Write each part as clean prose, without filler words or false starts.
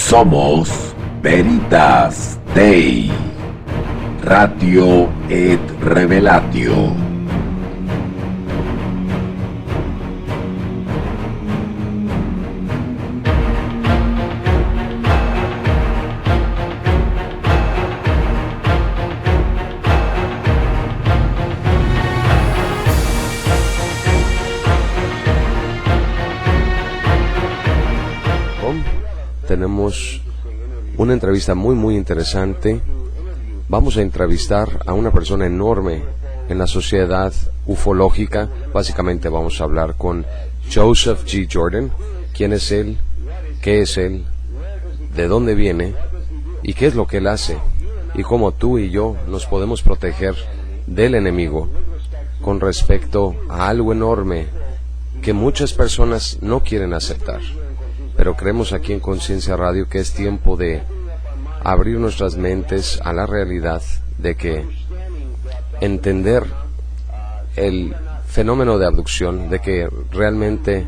Somos Veritas Dei, Ratio et Revelatio. Tenemos una entrevista muy interesante. Vamos a entrevistar a una persona enorme en la sociedad ufológica. Básicamente vamos a hablar con Joseph G. Jordan. ¿Quién es él? ¿Qué es él? ¿De dónde viene? ¿Y qué es lo que él hace? Y cómo tú y yo nos podemos proteger del enemigo con respecto a algo enorme que muchas personas no quieren aceptar. Pero creemos aquí en Conciencia Radio que es tiempo de abrir nuestras mentes a la realidad de que entender el fenómeno de abducción, de que realmente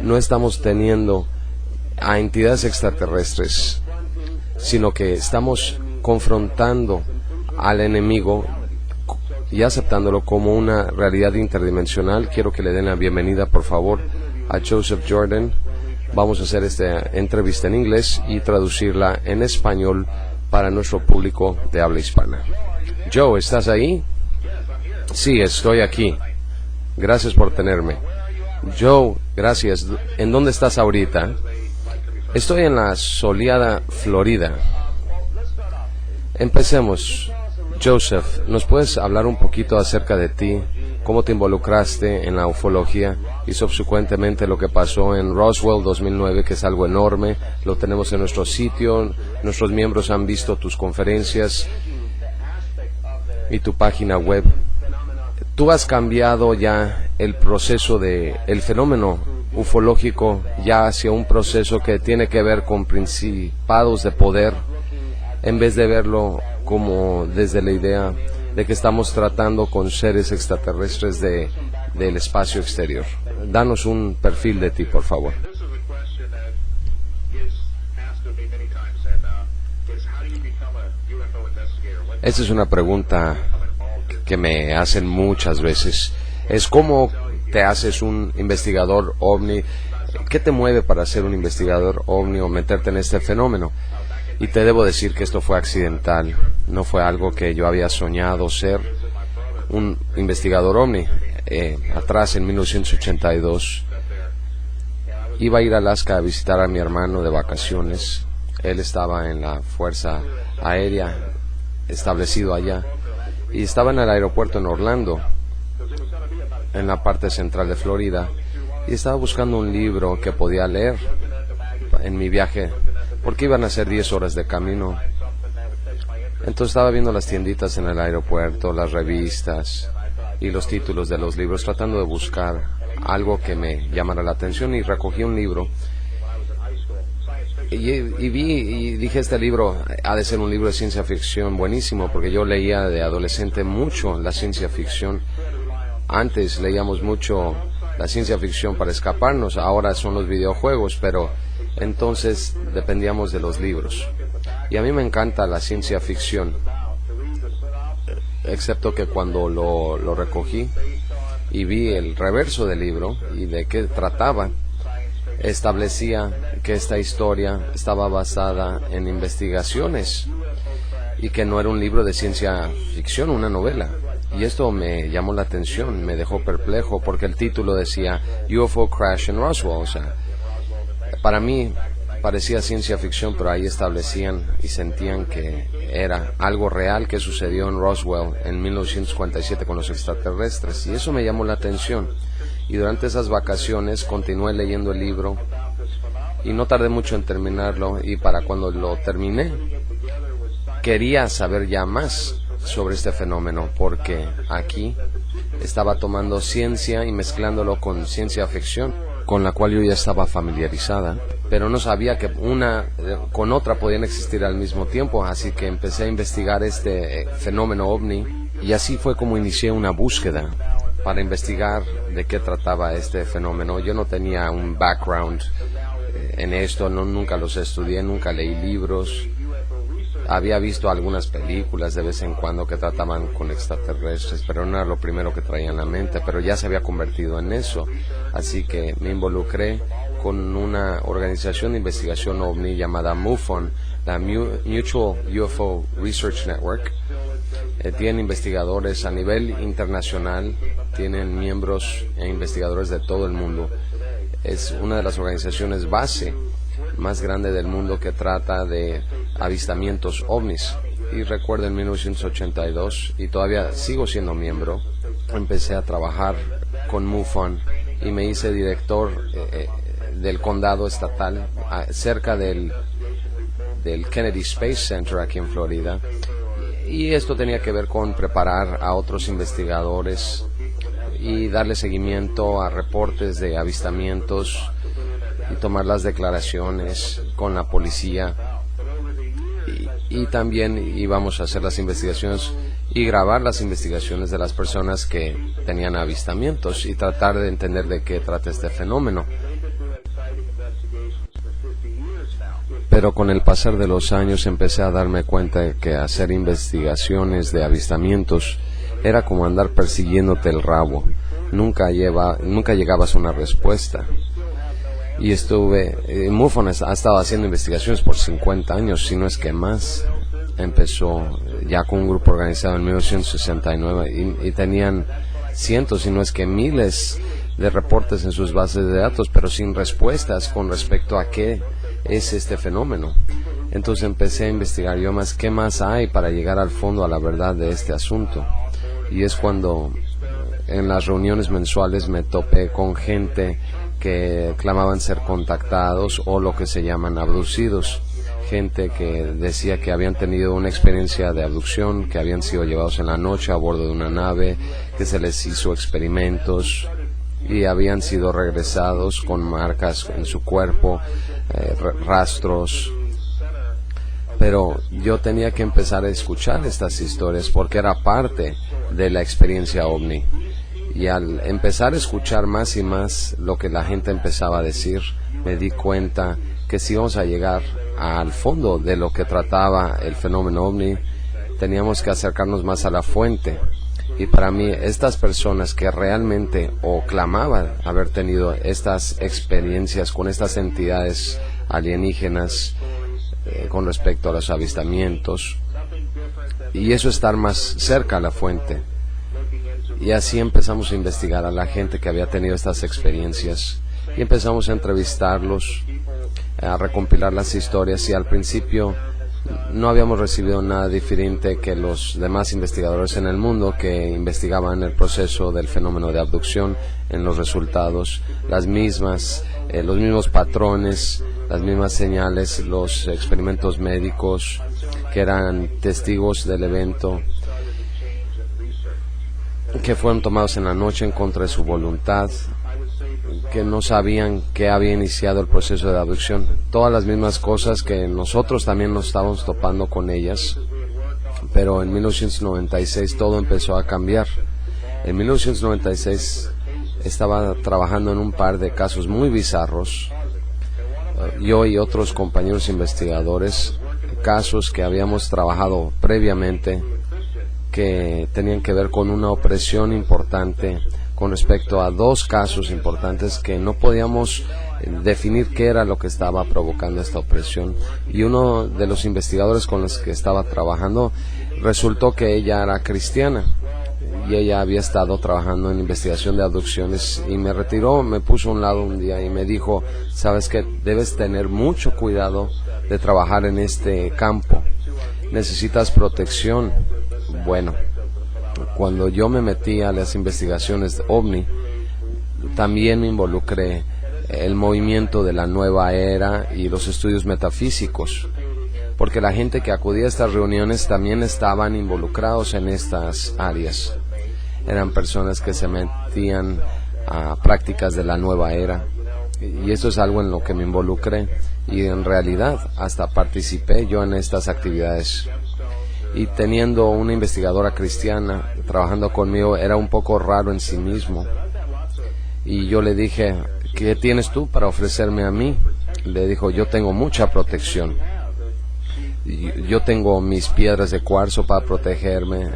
no estamos teniendo a entidades extraterrestres, sino que estamos confrontando al enemigo y aceptándolo como una realidad interdimensional. Quiero que le den la bienvenida, por favor, a Joseph Jordan. Vamos a hacer esta entrevista en inglés y traducirla en español para nuestro público de habla hispana. Joe, ¿estás ahí? Sí, estoy aquí. Gracias por tenerme. Joe, gracias. ¿En dónde estás ahorita? Estoy en la soleada Florida. Empecemos. Joseph, ¿nos puedes hablar un poquito acerca de ti? ¿Cómo te involucraste en la ufología y subsecuentemente lo que pasó en Roswell 2009, que es algo enorme? Lo tenemos en nuestro sitio, nuestros miembros han visto tus conferencias y tu página web. Tú has cambiado ya el proceso de el fenómeno ufológico ya hacia un proceso que tiene que ver con principados de poder, en vez de verlo como desde la idea de que estamos tratando con seres extraterrestres del espacio exterior. Danos un perfil de ti, por favor. Esta es una pregunta que me hacen muchas veces. Es ¿cómo te haces un investigador ovni? ¿Qué te mueve para ser un investigador ovni o meterte en este fenómeno? Y te debo decir que esto fue accidental, no fue algo que yo había soñado ser un investigador ovni. Atrás, en 1982, iba a ir a Alaska a visitar a mi hermano de vacaciones. Él estaba en la Fuerza Aérea, establecido allá, y estaba en el aeropuerto en Orlando, en la parte central de Florida, y estaba buscando un libro que podía leer en mi viaje, porque iban a ser 10 horas de camino. Entonces estaba viendo las tienditas en el aeropuerto, las revistas y los títulos de los libros, tratando de buscar algo que me llamara la atención, y recogí un libro y vi y dije, este libro ha de ser un libro de ciencia ficción buenísimo, porque yo leía de adolescente mucho la ciencia ficción. Antes leíamos mucho la ciencia ficción para escaparnos, ahora son los videojuegos, pero entonces dependíamos de los libros. Y a mí me encanta la ciencia ficción, excepto que cuando lo recogí y vi el reverso del libro y de qué trataba, establecía que esta historia estaba basada en investigaciones y que no era un libro de ciencia ficción, una novela. Y esto me llamó la atención, me dejó perplejo, porque el título decía UFO Crash in Roswell. O sea, para mí parecía ciencia ficción, pero ahí establecían y sentían que era algo real que sucedió en Roswell en 1947 con los extraterrestres, y eso me llamó la atención. Y durante esas vacaciones continué leyendo el libro y no tardé mucho en terminarlo, y para cuando lo terminé quería saber ya más sobre este fenómeno, porque aquí estaba tomando ciencia y mezclándolo con ciencia ficción, con la cual yo ya estaba familiarizada, pero no sabía que una con otra podían existir al mismo tiempo. Así que empecé a investigar este fenómeno ovni, y así fue como inicié una búsqueda para investigar de qué trataba este fenómeno. Yo no tenía un background en esto, nunca los estudié, nunca leí libros. Había visto algunas películas de vez en cuando que trataban con extraterrestres, pero no era lo primero que traía en la mente, pero ya se había convertido en eso. Así que me involucré con una organización de investigación OVNI llamada MUFON, la Mutual UFO Research Network. Tienen investigadores a nivel internacional, tienen miembros e investigadores de todo el mundo. Es una de las organizaciones base más grande del mundo que trata de avistamientos ovnis. Y recuerdo en 1982, y todavía sigo siendo miembro, empecé a trabajar con MUFON y me hice director del condado estatal cerca del Kennedy Space Center aquí en Florida. Y esto tenía que ver con preparar a otros investigadores y darle seguimiento a reportes de avistamientos y tomar las declaraciones con la policía, y también íbamos a hacer las investigaciones y grabar las investigaciones de las personas que tenían avistamientos y tratar de entender de qué trata este fenómeno. Pero con el pasar de los años empecé a darme cuenta de que hacer investigaciones de avistamientos era como andar persiguiéndote el rabo. Nunca llegabas a una respuesta. Y MUFON ha estado haciendo investigaciones por 50 años, si no es que más. Empezó ya con un grupo organizado en 1969 y tenían cientos, si no es que miles de reportes en sus bases de datos, pero sin respuestas con respecto a qué es este fenómeno. Entonces empecé a investigar yo más qué más hay para llegar al fondo, a la verdad de este asunto. Y es cuando en las reuniones mensuales me topé con gente que clamaban ser contactados o lo que se llaman abducidos, gente que decía que habían tenido una experiencia de abducción, que habían sido llevados en la noche a bordo de una nave, que se les hizo experimentos y habían sido regresados con marcas en su cuerpo, rastros. Pero yo tenía que empezar a escuchar estas historias porque era parte de la experiencia OVNI. Y al empezar a escuchar más y más lo que la gente empezaba a decir, me di cuenta que si íbamos a llegar al fondo de lo que trataba el fenómeno OVNI, teníamos que acercarnos más a la fuente. Y para mí, estas personas que realmente o clamaban haber tenido estas experiencias con estas entidades alienígenas con respecto a los avistamientos, y eso estar más cerca a la fuente. Y así empezamos a investigar a la gente que había tenido estas experiencias y empezamos a entrevistarlos, a recompilar las historias, y al principio no habíamos recibido nada diferente que los demás investigadores en el mundo que investigaban el proceso del fenómeno de abducción. En los resultados, los mismos patrones, las mismas señales, los experimentos médicos que eran testigos del evento, que fueron tomados en la noche en contra de su voluntad, que no sabían que había iniciado el proceso de abducción. Todas las mismas cosas que nosotros también nos estábamos topando con ellas, pero en 1996 todo empezó a cambiar. En 1996 estaba trabajando en un par de casos muy bizarros, yo y otros compañeros investigadores, casos que habíamos trabajado previamente, que tenían que ver con una opresión importante con respecto a dos casos importantes que no podíamos definir qué era lo que estaba provocando esta opresión. Y uno de los investigadores con los que estaba trabajando resultó que ella era cristiana y ella había estado trabajando en investigación de abducciones, y me retiró, me puso a un lado un día y me dijo: sabes que debes tener mucho cuidado de trabajar en este campo, necesitas protección. Bueno, cuando yo me metí a las investigaciones de OVNI, también me involucré el movimiento de la nueva era y los estudios metafísicos, porque la gente que acudía a estas reuniones también estaban involucrados en estas áreas. Eran personas que se metían a prácticas de la nueva era, y eso es algo en lo que me involucré, y en realidad hasta participé yo en estas actividades. Y teniendo una investigadora cristiana trabajando conmigo era un poco raro en sí mismo, y yo le dije: ¿qué tienes tú para ofrecerme a mí? Le dijo, yo tengo mucha protección. Yo tengo mis piedras de cuarzo para protegerme.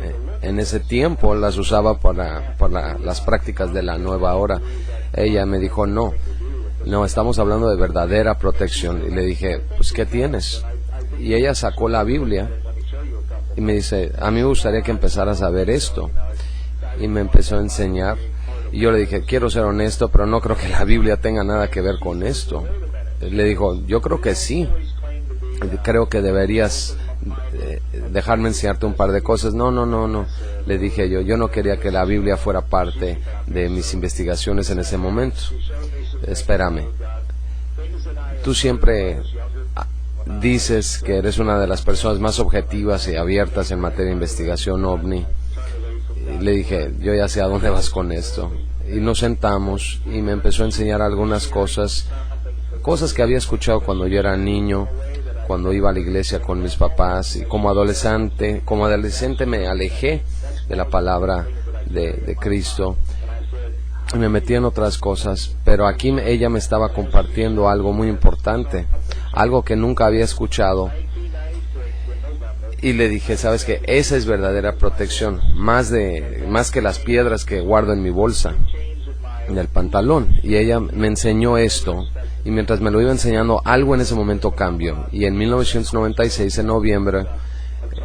En ese tiempo las usaba para las prácticas de la nueva hora. Ella me dijo, no, estamos hablando de verdadera protección. Y le dije, pues, ¿qué tienes? Y ella sacó la Biblia y me dice, a mí me gustaría que empezaras a ver esto. Y me empezó a enseñar. Y yo le dije, quiero ser honesto, pero no creo que la Biblia tenga nada que ver con esto. Le dijo, yo creo que sí. Creo que deberías dejarme enseñarte un par de cosas. No. Le dije yo no quería que la Biblia fuera parte de mis investigaciones en ese momento. Espérame. Tú siempre dices que eres una de las personas más objetivas y abiertas en materia de investigación OVNI. Le dije, yo ya sé a dónde vas con esto. Y nos sentamos y me empezó a enseñar algunas cosas que había escuchado cuando yo era niño, cuando iba a la iglesia con mis papás, y como adolescente me alejé de la palabra de Cristo y me metí en otras cosas, pero aquí ella me estaba compartiendo algo muy importante, algo que nunca había escuchado. Y le dije, ¿sabes qué? Esa es verdadera protección, más que las piedras que guardo en mi bolsa, en el pantalón. Y ella me enseñó esto, y mientras me lo iba enseñando, algo en ese momento cambió. Y en 1996, en noviembre,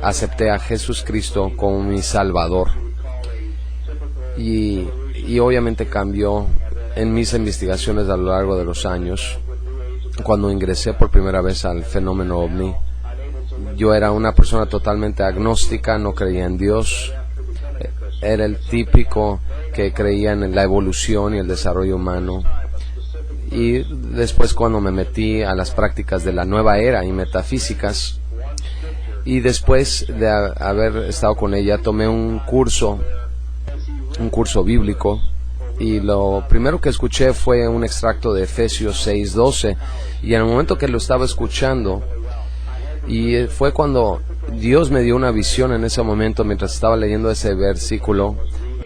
acepté a Jesús Cristo como mi Salvador. Y obviamente cambió en mis investigaciones a lo largo de los años. Cuando ingresé por primera vez al fenómeno OVNI, yo era una persona totalmente agnóstica, no creía en Dios. Era el típico que creía en la evolución y el desarrollo humano. Y después, cuando me metí a las prácticas de la nueva era y metafísicas, y después de haber estado con ella, tomé un curso bíblico, y lo primero que escuché fue un extracto de Efesios 6:12, y en el momento que lo estaba escuchando, y fue cuando Dios me dio una visión en ese momento mientras estaba leyendo ese versículo,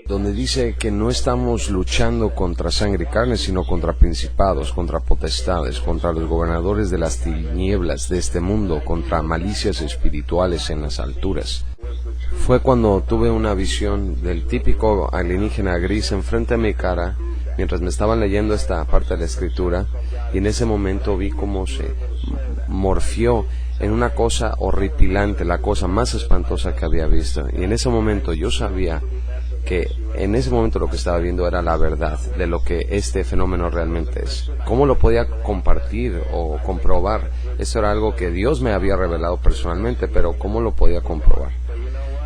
donde dice que no estamos luchando contra sangre y carne, sino contra principados, contra potestades, contra los gobernadores de las tinieblas de este mundo, contra malicias espirituales en las alturas. Fue cuando tuve una visión del típico alienígena gris enfrente de mi cara, mientras me estaban leyendo esta parte de la escritura, y en ese momento vi cómo se morfió en una cosa horripilante, la cosa más espantosa que había visto. Y en ese momento yo sabía que en ese momento lo que estaba viendo era la verdad de lo que este fenómeno realmente es. ¿Cómo lo podía compartir o comprobar? Eso era algo que Dios me había revelado personalmente, pero ¿cómo lo podía comprobar?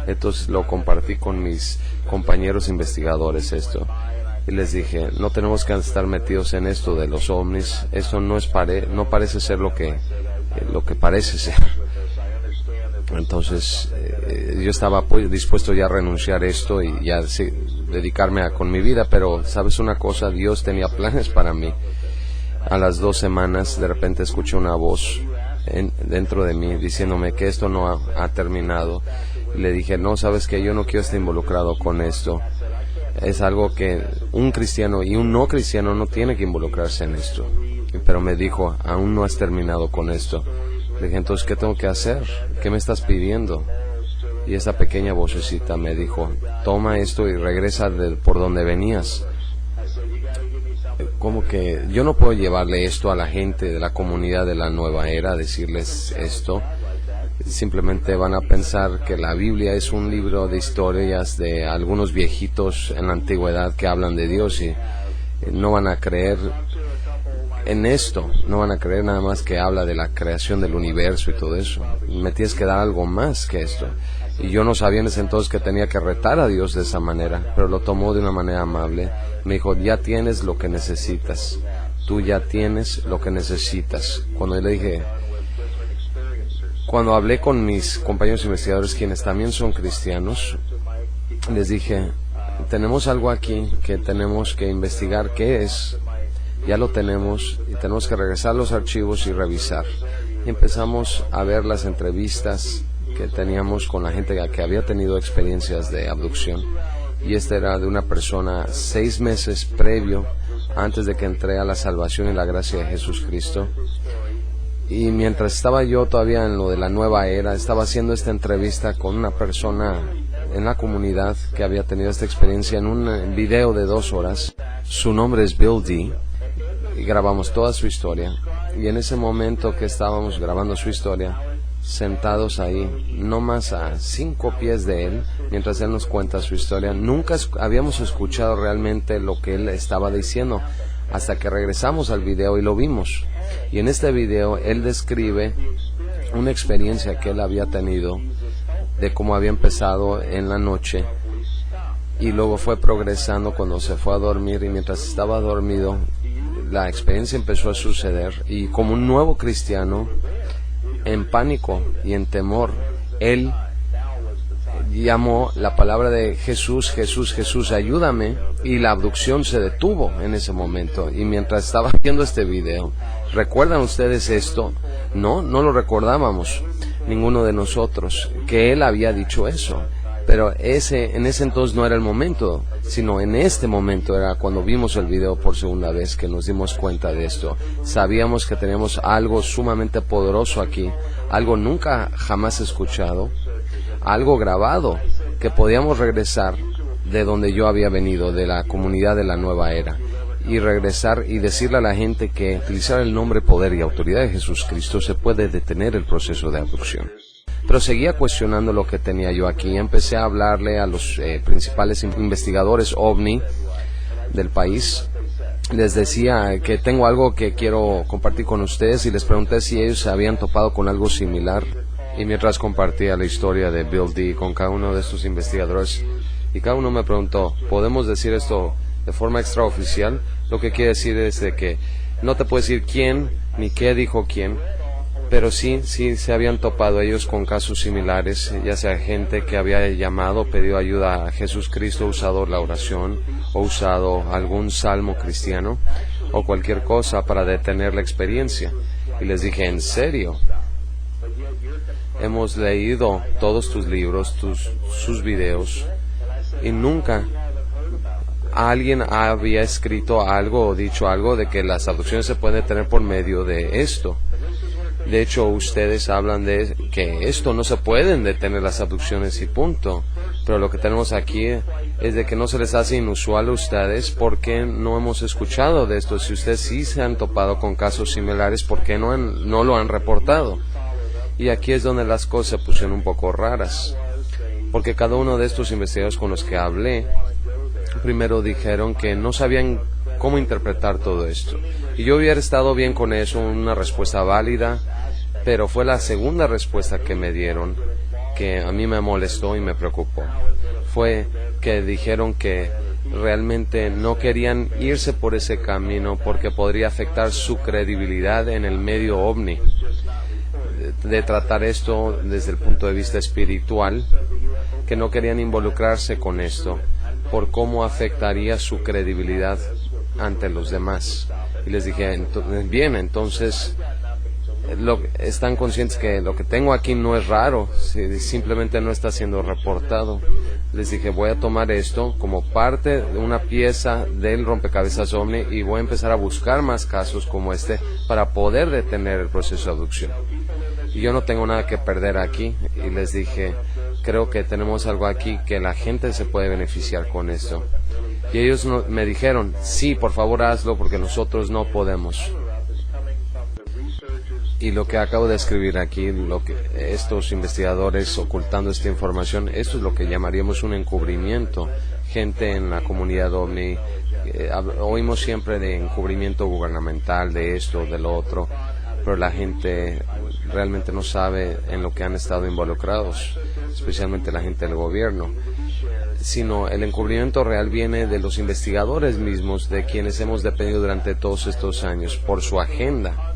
Entonces lo compartí con mis compañeros investigadores esto, y les dije, no tenemos que estar metidos en esto de los ovnis. Esto no parece ser lo que parece ser. Entonces yo estaba dispuesto ya a renunciar a esto y ya dedicarme con mi vida, pero ¿sabes una cosa? Dios tenía planes para mí. A las 2 semanas de repente escuché una voz dentro de mí diciéndome que esto no ha terminado. Y le dije, no, ¿sabes qué? Yo no quiero estar involucrado con esto. Es algo que un cristiano y un no cristiano no tiene que involucrarse en esto. Pero me dijo, aún no has terminado con esto. Le dije, entonces, ¿qué tengo que hacer? ¿Qué me estás pidiendo? Y esa pequeña vocecita me dijo, toma esto y regresa por donde venías. Como que yo no puedo llevarle esto a la gente de la comunidad de la nueva era, decirles esto. Simplemente van a pensar que la Biblia es un libro de historias de algunos viejitos en la antigüedad que hablan de Dios, y no van a creer en esto, no van a creer nada más que habla de la creación del universo y todo eso. Me tienes que dar algo más que esto. Y yo no sabía en ese entonces que tenía que retar a Dios de esa manera, pero lo tomó de una manera amable. Me dijo, ya tienes lo que necesitas, tú ya tienes lo que necesitas. Cuando hablé con mis compañeros investigadores, quienes también son cristianos, les dije, tenemos algo aquí que tenemos que investigar qué es. Ya lo tenemos y tenemos que regresar a los archivos y revisar. Y empezamos a ver las entrevistas que teníamos con la gente que había tenido experiencias de abducción. y este era de una persona 6 meses previo antes de que entré a la salvación y la gracia de Jesús Cristo. Y mientras estaba yo todavía en lo de la nueva era, estaba haciendo esta entrevista con una persona en la comunidad que había tenido esta experiencia en un video de 2 horas. Su nombre es Bill D. Y grabamos toda su historia. Y en ese momento que estábamos grabando su historia, sentados ahí, no más a 5 pies de él, mientras él nos cuenta su historia, nunca habíamos escuchado realmente lo que él estaba diciendo, hasta que regresamos al video y lo vimos. Y en este video él describe una experiencia que él había tenido, de cómo había empezado en la noche, y luego fue progresando cuando se fue a dormir, y mientras estaba dormido, la experiencia empezó a suceder, y como un nuevo cristiano, en pánico y en temor, él llamó la palabra de Jesús, Jesús, Jesús, ayúdame, y la abducción se detuvo en ese momento. Y mientras estaba viendo este video, ¿recuerdan ustedes esto? No lo recordábamos, ninguno de nosotros, que él había dicho eso. Pero en ese entonces no era el momento, sino en este momento era cuando vimos el video por segunda vez que nos dimos cuenta de esto. Sabíamos que teníamos algo sumamente poderoso aquí, algo nunca jamás escuchado, algo grabado, que podíamos regresar de donde yo había venido, de la comunidad de la nueva era, y regresar y decirle a la gente que utilizar el nombre, poder y autoridad de Jesucristo se puede detener el proceso de abducción. Pero seguía cuestionando lo que tenía yo aquí. Empecé a hablarle a los principales investigadores OVNI del país. Les decía que tengo algo que quiero compartir con ustedes y les pregunté si ellos se habían topado con algo similar. Y mientras compartía la historia de Bill D. con cada uno de estos investigadores, y cada uno me preguntó, ¿podemos decir esto de forma extraoficial? Lo que quiere decir es de que no te puedo decir quién ni qué dijo quién, pero sí se habían topado ellos con casos similares, ya sea gente que había llamado, pedido ayuda a Jesús Cristo, usado la oración, o usado algún salmo cristiano, o cualquier cosa para detener la experiencia. Y les dije, ¿en serio? Hemos leído todos tus libros, sus videos, y nunca alguien había escrito algo o dicho algo de que las abducciones se pueden detener por medio de esto. De hecho, ustedes hablan de que esto no se pueden detener las abducciones y punto. Pero lo que tenemos aquí es de que no se les hace inusual a ustedes porque no hemos escuchado de esto. Si ustedes sí se han topado con casos similares, ¿por qué no lo han reportado? Y aquí es donde las cosas se pusieron un poco raras. Porque cada uno de estos investigadores con los que hablé, primero dijeron que no sabían cómo interpretar todo esto. Y yo hubiera estado bien con eso, una respuesta válida, pero fue la segunda respuesta que me dieron que a mí me molestó y me preocupó. Fue que dijeron que realmente no querían irse por ese camino porque podría afectar su credibilidad en el medio OVNI. De tratar esto desde el punto de vista espiritual, que no querían involucrarse con esto por cómo afectaría su credibilidad ante los demás. Y les dije, bien, entonces están conscientes que lo que tengo aquí no es raro, simplemente no está siendo reportado. Les dije, voy a tomar esto como parte de una pieza del rompecabezas OVNI y voy a empezar a buscar más casos como este para poder detener el proceso de abducción. Y yo no tengo nada que perder aquí. Y les dije, creo que tenemos algo aquí que la gente se puede beneficiar con esto. Y ellos me dijeron, sí, por favor hazlo porque nosotros no podemos. Y lo que acabo de escribir aquí, lo que estos investigadores ocultando esta información, esto es lo que llamaríamos un encubrimiento. Gente en la comunidad OVNI, oímos siempre de encubrimiento gubernamental, de esto, de lo otro, pero la gente realmente no sabe en lo que han estado involucrados, especialmente la gente del gobierno. Sino el encubrimiento real viene de los investigadores mismos, de quienes hemos dependido durante todos estos años, por su agenda.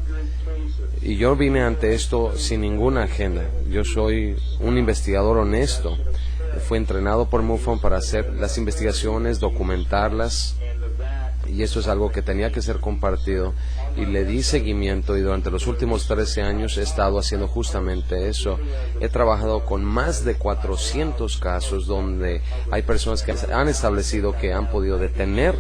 Y yo vine ante esto sin ninguna agenda. Yo soy un investigador honesto. Fui entrenado por MUFON para hacer las investigaciones, documentarlas y esto es algo que tenía que ser compartido, y le di seguimiento, y durante los últimos 13 años he estado haciendo justamente eso. He trabajado con más de 400 casos donde hay personas que han establecido que han podido detener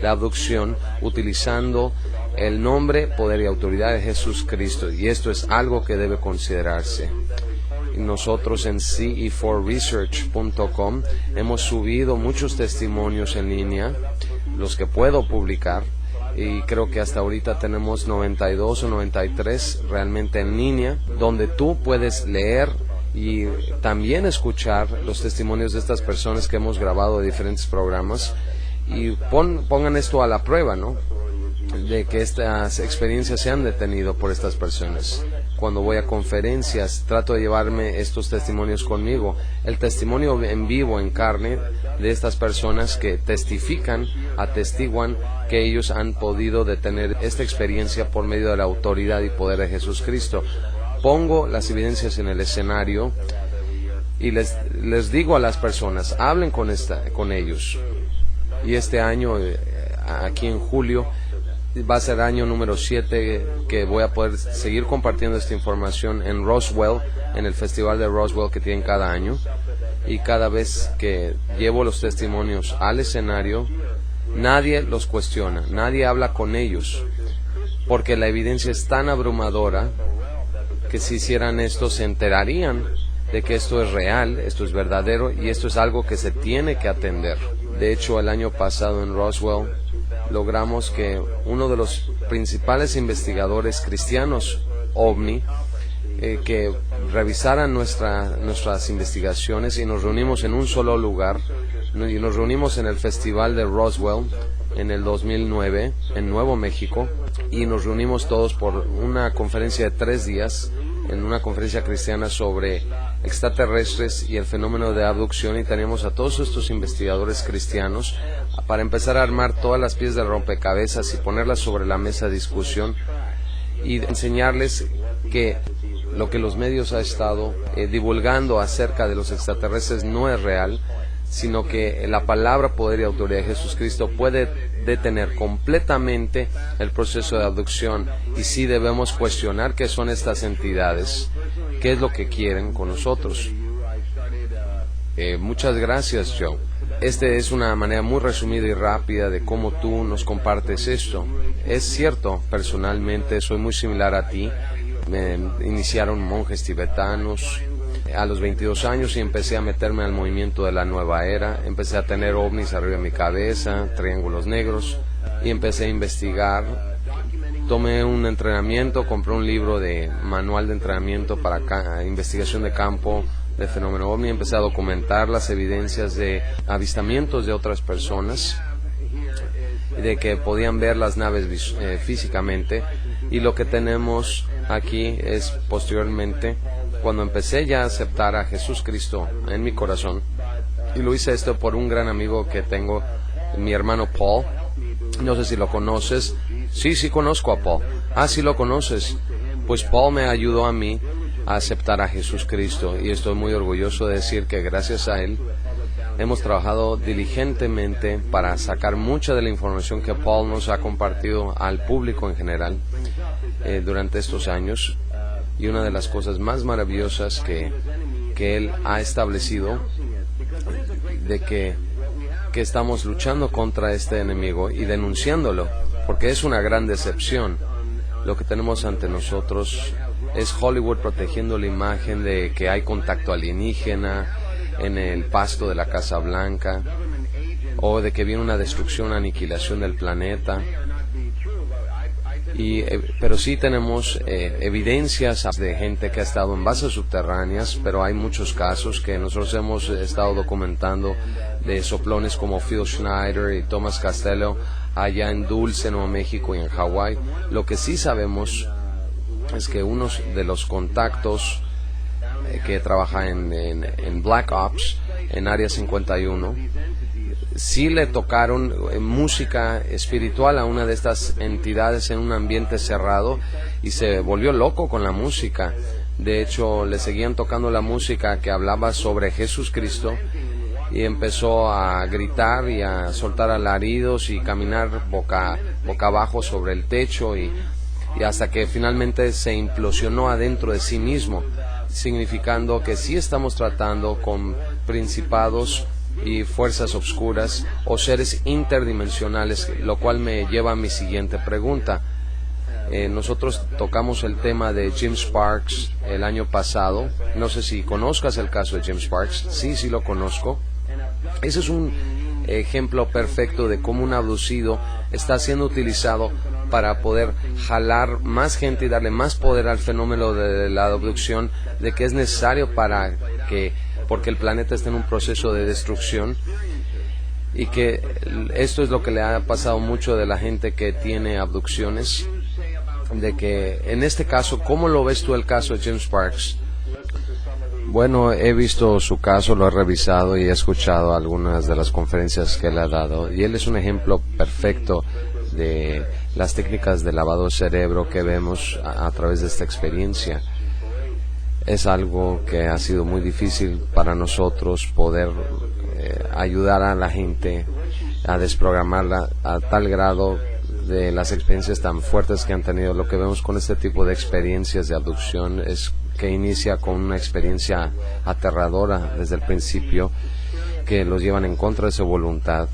la abducción utilizando el nombre, poder y autoridad de Jesús Cristo, y esto es algo que debe considerarse. Nosotros en ce4research.com hemos subido muchos testimonios en línea, los que puedo publicar, y creo que hasta ahorita tenemos 92 o 93 realmente en línea, donde tú puedes leer y también escuchar los testimonios de estas personas que hemos grabado de diferentes programas, y pongan esto a la prueba, ¿no?, de que estas experiencias se han detenido por estas personas. Cuando voy a conferencias, trato de llevarme estos testimonios conmigo. El testimonio en vivo, en carne, de estas personas que testifican, atestiguan que ellos han podido detener esta experiencia por medio de la autoridad y poder de Jesús Cristo. Pongo las evidencias en el escenario y les digo a las personas, hablen con ellos. Y este año, aquí en julio, va a ser año número 7 que voy a poder seguir compartiendo esta información en Roswell, en el festival de Roswell que tienen cada año, y cada vez que llevo los testimonios al escenario, nadie los cuestiona, nadie habla con ellos, porque la evidencia es tan abrumadora que si hicieran esto se enterarían de que esto es real, esto es verdadero, y esto es algo que se tiene que atender. De hecho, el año pasado en Roswell logramos que uno de los principales investigadores cristianos OVNI que revisaran nuestras investigaciones, y nos reunimos en un solo lugar, y nos reunimos en el festival de Roswell en el 2009 en Nuevo México, y nos reunimos todos por una conferencia de 3 días, en una conferencia cristiana sobre extraterrestres y el fenómeno de abducción, y teníamos a todos estos investigadores cristianos para empezar a armar todas las piezas de rompecabezas y ponerlas sobre la mesa de discusión, y enseñarles que lo que los medios han estado divulgando acerca de los extraterrestres no es real, sino que la palabra, poder y autoridad de Jesús Cristo puede detener completamente el proceso de abducción, y sí debemos cuestionar qué son estas entidades, qué es lo que quieren con nosotros. Muchas gracias, Joe. Esta es una manera muy resumida y rápida de cómo tú nos compartes esto. Es cierto, personalmente soy muy similar a ti. Me iniciaron monjes tibetanos a los 22 años y empecé a meterme al movimiento de la nueva era. Empecé a tener ovnis arriba de mi cabeza, triángulos negros, y empecé a investigar. Tomé un entrenamiento, compré un libro de manual de entrenamiento para investigación de campo de fenómeno ovni. Empecé a documentar las evidencias de avistamientos de otras personas, de que podían ver las naves físicamente, y lo que tenemos aquí es posteriormente, cuando empecé ya a aceptar a Jesús Cristo en mi corazón, y lo hice esto por un gran amigo que tengo, mi hermano Paul. No sé si lo conoces. Sí, conozco a Paul. Sí lo conoces. Pues Paul me ayudó a mí a aceptar a Jesús Cristo, y estoy muy orgulloso de decir que gracias a él hemos trabajado diligentemente para sacar mucha de la información que Paul nos ha compartido al público en general durante estos años. Y una de las cosas más maravillosas que él ha establecido, de que estamos luchando contra este enemigo y denunciándolo, porque es una gran decepción. Lo que tenemos ante nosotros es Hollywood protegiendo la imagen de que hay contacto alienígena en el pasto de la Casa Blanca, o de que viene una destrucción, aniquilación del planeta. Pero sí tenemos evidencias de gente que ha estado en bases subterráneas, pero hay muchos casos que nosotros hemos estado documentando de soplones como Phil Schneider y Thomas Costello allá en Dulce, Nuevo México, y en Hawái. Lo que sí sabemos es que uno de los contactos que trabaja en Black Ops, en Área 51, sí le tocaron música espiritual a una de estas entidades en un ambiente cerrado, y se volvió loco con la música. De hecho, le seguían tocando la música que hablaba sobre Jesús Cristo, y empezó a gritar y a soltar alaridos y caminar boca abajo sobre el techo y hasta que finalmente se implosionó adentro de sí mismo, significando que sí estamos tratando con principados y fuerzas oscuras o seres interdimensionales, lo cual me lleva a mi siguiente pregunta. Nosotros tocamos el tema de Jim Sparks el año pasado. No sé si conozcas el caso de Jim Sparks. Sí lo conozco. Ese es un ejemplo perfecto de cómo un abducido está siendo utilizado para poder jalar más gente y darle más poder al fenómeno de la abducción, de que es necesario porque el planeta está en un proceso de destrucción, y que esto es lo que le ha pasado mucho de la gente que tiene abducciones, de que en este caso, ¿cómo lo ves tú el caso de Jim Sparks? Bueno, he visto su caso, lo he revisado y he escuchado algunas de las conferencias que él ha dado, y él es un ejemplo perfecto de las técnicas de lavado de cerebro que vemos a través de esta experiencia. Es algo que ha sido muy difícil para nosotros poder ayudar a la gente a desprogramarla a tal grado de las experiencias tan fuertes que han tenido. Lo que vemos con este tipo de experiencias de abducción es que inicia con una experiencia aterradora desde el principio, que los llevan en contra de su voluntad,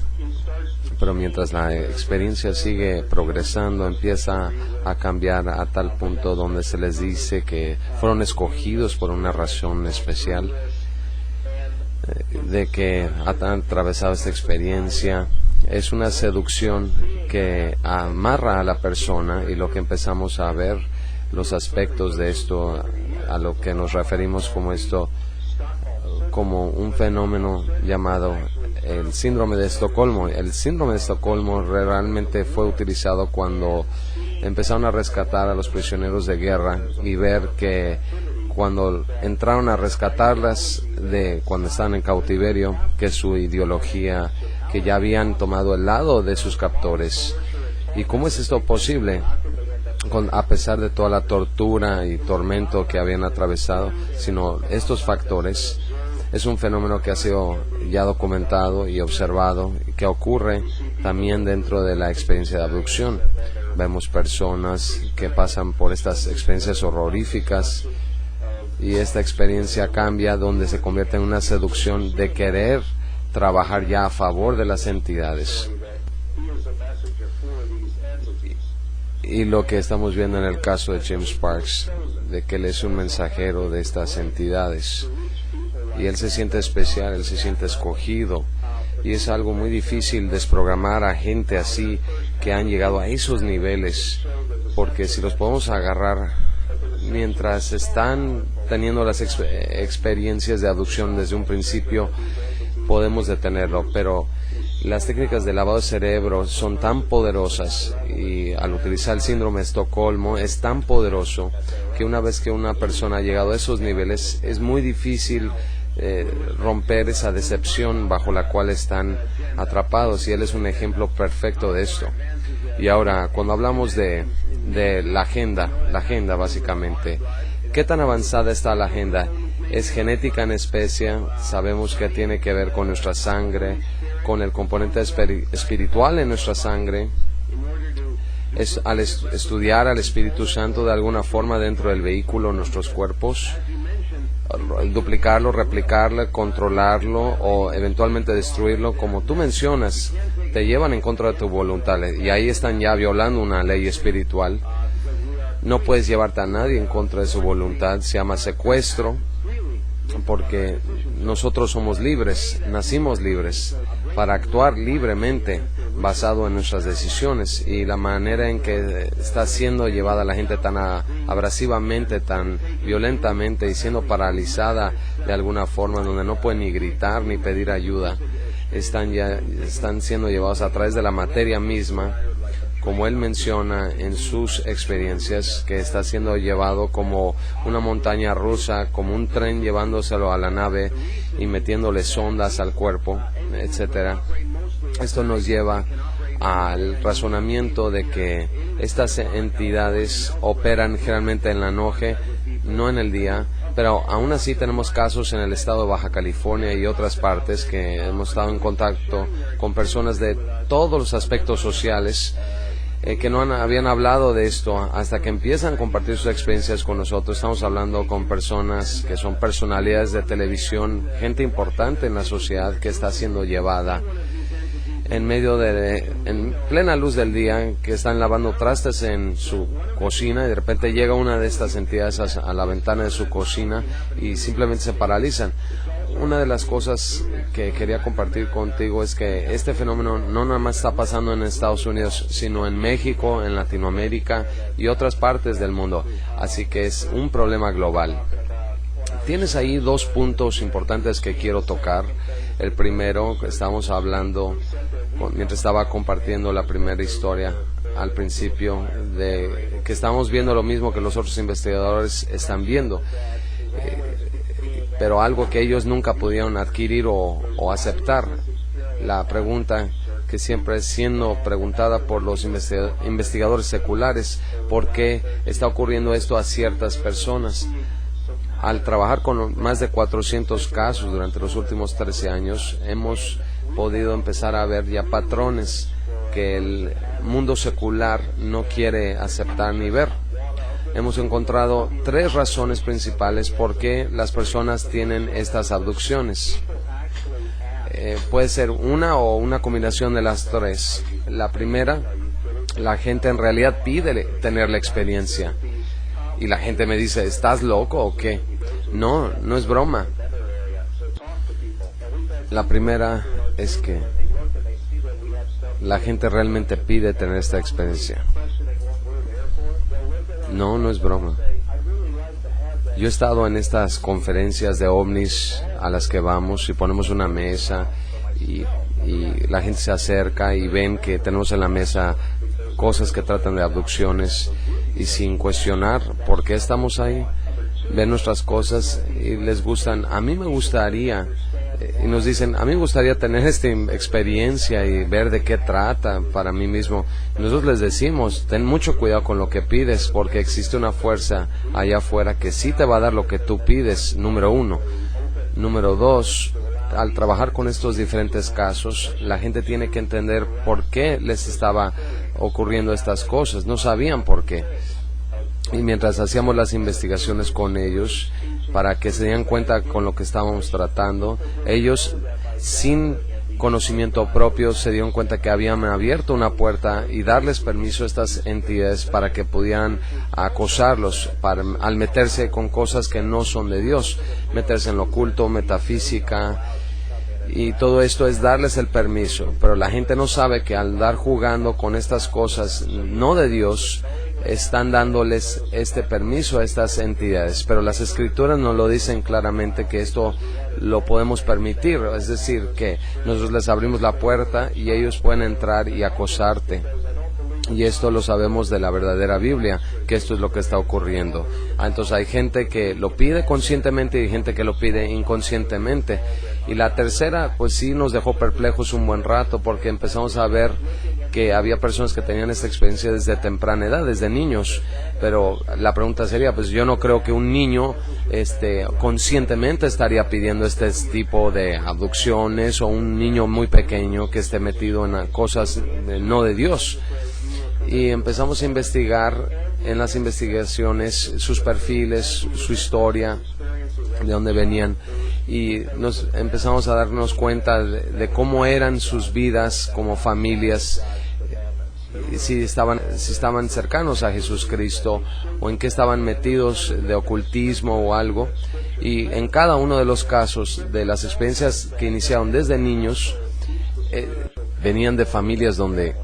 pero mientras la experiencia sigue progresando, empieza a cambiar a tal punto donde se les dice que fueron escogidos por una razón especial, de que han atravesado esta experiencia. Es una seducción que amarra a la persona, y lo que empezamos a ver, los aspectos de esto, a lo que nos referimos como un fenómeno llamado el síndrome de Estocolmo. El síndrome de Estocolmo realmente fue utilizado cuando empezaron a rescatar a los prisioneros de guerra, y ver que cuando entraron a rescatarlas de cuando estaban en cautiverio, que su ideología, que ya habían tomado el lado de sus captores. ¿Y cómo es esto posible? A pesar de toda la tortura y tormento que habían atravesado, sino estos factores. Es un fenómeno que ha sido ya documentado y observado, y que ocurre también dentro de la experiencia de abducción. Vemos personas que pasan por estas experiencias horroríficas, y esta experiencia cambia, donde se convierte en una seducción de querer trabajar ya a favor de las entidades. Y lo que estamos viendo en el caso de Jim Sparks, de que él es un mensajero de estas entidades, y él se siente especial, él se siente escogido, y es algo muy difícil desprogramar a gente así, que han llegado a esos niveles, porque si los podemos agarrar mientras están teniendo las experiencias de abducción desde un principio, podemos detenerlo, pero las técnicas de lavado de cerebro son tan poderosas, y al utilizar el síndrome de Estocolmo es tan poderoso, que una vez que una persona ha llegado a esos niveles, es muy difícil romper esa decepción bajo la cual están atrapados, y él es un ejemplo perfecto de esto. Y ahora, cuando hablamos de la agenda básicamente, ¿qué tan avanzada está la agenda? Es genética en especie, sabemos que tiene que ver con nuestra sangre, con el componente espiritual en nuestra sangre. Es al estudiar al Espíritu Santo de alguna forma dentro del vehículo, nuestros cuerpos, duplicarlo, replicarlo, controlarlo o eventualmente destruirlo, como tú mencionas, te llevan en contra de tu voluntad, y ahí están ya violando una ley espiritual. No puedes llevarte a nadie en contra de su voluntad, se llama secuestro, porque nosotros somos libres, nacimos libres para actuar libremente basado en nuestras decisiones, y la manera en que está siendo llevada la gente tan abrasivamente, tan violentamente, y siendo paralizada de alguna forma, donde no pueden ni gritar ni pedir ayuda, están siendo llevados a través de la materia misma, como él menciona en sus experiencias, que está siendo llevado como una montaña rusa, como un tren llevándoselo a la nave y metiéndole sondas al cuerpo, etcétera. Esto nos lleva al razonamiento de que estas entidades operan generalmente en la noche, no en el día, Pero aún así tenemos casos en el estado de Baja California y otras partes que hemos estado en contacto con personas de todos los aspectos sociales que no habían hablado de esto hasta que empiezan a compartir sus experiencias con nosotros. Estamos hablando con personas que son personalidades de televisión, gente importante en la sociedad que está siendo llevada en plena luz del día, que están lavando trastes en su cocina y de repente llega una de estas entidades a la ventana de su cocina y simplemente se paralizan. Una de las cosas que quería compartir contigo es que este fenómeno no nada más está pasando en Estados Unidos, sino en México, en Latinoamérica y otras partes del mundo. Así que es un problema global. Tienes ahí dos puntos importantes que quiero tocar. El primero, estamos hablando, mientras estaba compartiendo la primera historia al principio, de que estamos viendo lo mismo que los otros investigadores están viendo. Pero algo que ellos nunca pudieron adquirir o aceptar. La pregunta que siempre es siendo preguntada por los investigadores seculares, ¿por qué está ocurriendo esto a ciertas personas? Al trabajar con más de 400 casos durante los últimos 13 años, hemos podido empezar a ver ya patrones que el mundo secular no quiere aceptar ni ver. Hemos encontrado 3 razones principales por qué las personas tienen estas abducciones. Puede ser una o una combinación de las 3. La primera, la gente en realidad pide tener la experiencia. Y la gente me dice, ¿estás loco o qué? No, no es broma. La primera es que la gente realmente pide tener esta experiencia. No, no es broma. Yo he estado en estas conferencias de ovnis a las que vamos y ponemos una mesa y la gente se acerca y ven que tenemos en la mesa cosas que tratan de abducciones y sin cuestionar por qué estamos ahí, ven nuestras cosas y les gustan. A mí me gustaría, y nos dicen, a mí me gustaría tener esta experiencia y ver de qué trata para mí mismo. Nosotros les decimos, ten mucho cuidado con lo que pides, porque existe una fuerza allá afuera que sí te va a dar lo que tú pides, número 1. Número 2, al trabajar con estos diferentes casos, la gente tiene que entender por qué les estaba ocurriendo estas cosas. No sabían por qué. Y mientras hacíamos las investigaciones con ellos, para que se dieran cuenta con lo que estábamos tratando, ellos, sin conocimiento propio, se dieron cuenta que habían abierto una puerta y darles permiso a estas entidades para que pudieran acosarlos al meterse con cosas que no son de Dios, meterse en lo oculto, metafísica, y todo esto es darles el permiso. Pero la gente no sabe que al dar jugando con estas cosas no de Dios, están dándoles este permiso a estas entidades, pero las escrituras nos lo dicen claramente que esto lo podemos permitir, es decir, que nosotros les abrimos la puerta y ellos pueden entrar y acosarte. Y esto lo sabemos de la verdadera Biblia, que esto es lo que está ocurriendo. Entonces hay gente que lo pide conscientemente y gente que lo pide inconscientemente. Y la tercera, pues sí nos dejó perplejos un buen rato, porque empezamos a ver que había personas que tenían esta experiencia desde temprana edad, desde niños. Pero la pregunta sería, pues yo no creo que un niño conscientemente estaría pidiendo este tipo de abducciones, o un niño muy pequeño que esté metido en cosas no de Dios. Y empezamos a investigar en las investigaciones sus perfiles, su historia, de dónde venían, y nos empezamos a darnos cuenta de cómo eran sus vidas como familias, si estaban cercanos a Jesucristo o en qué estaban metidos de ocultismo o algo. Y en cada uno de los casos de las experiencias que iniciaron desde niños, venían de familias donde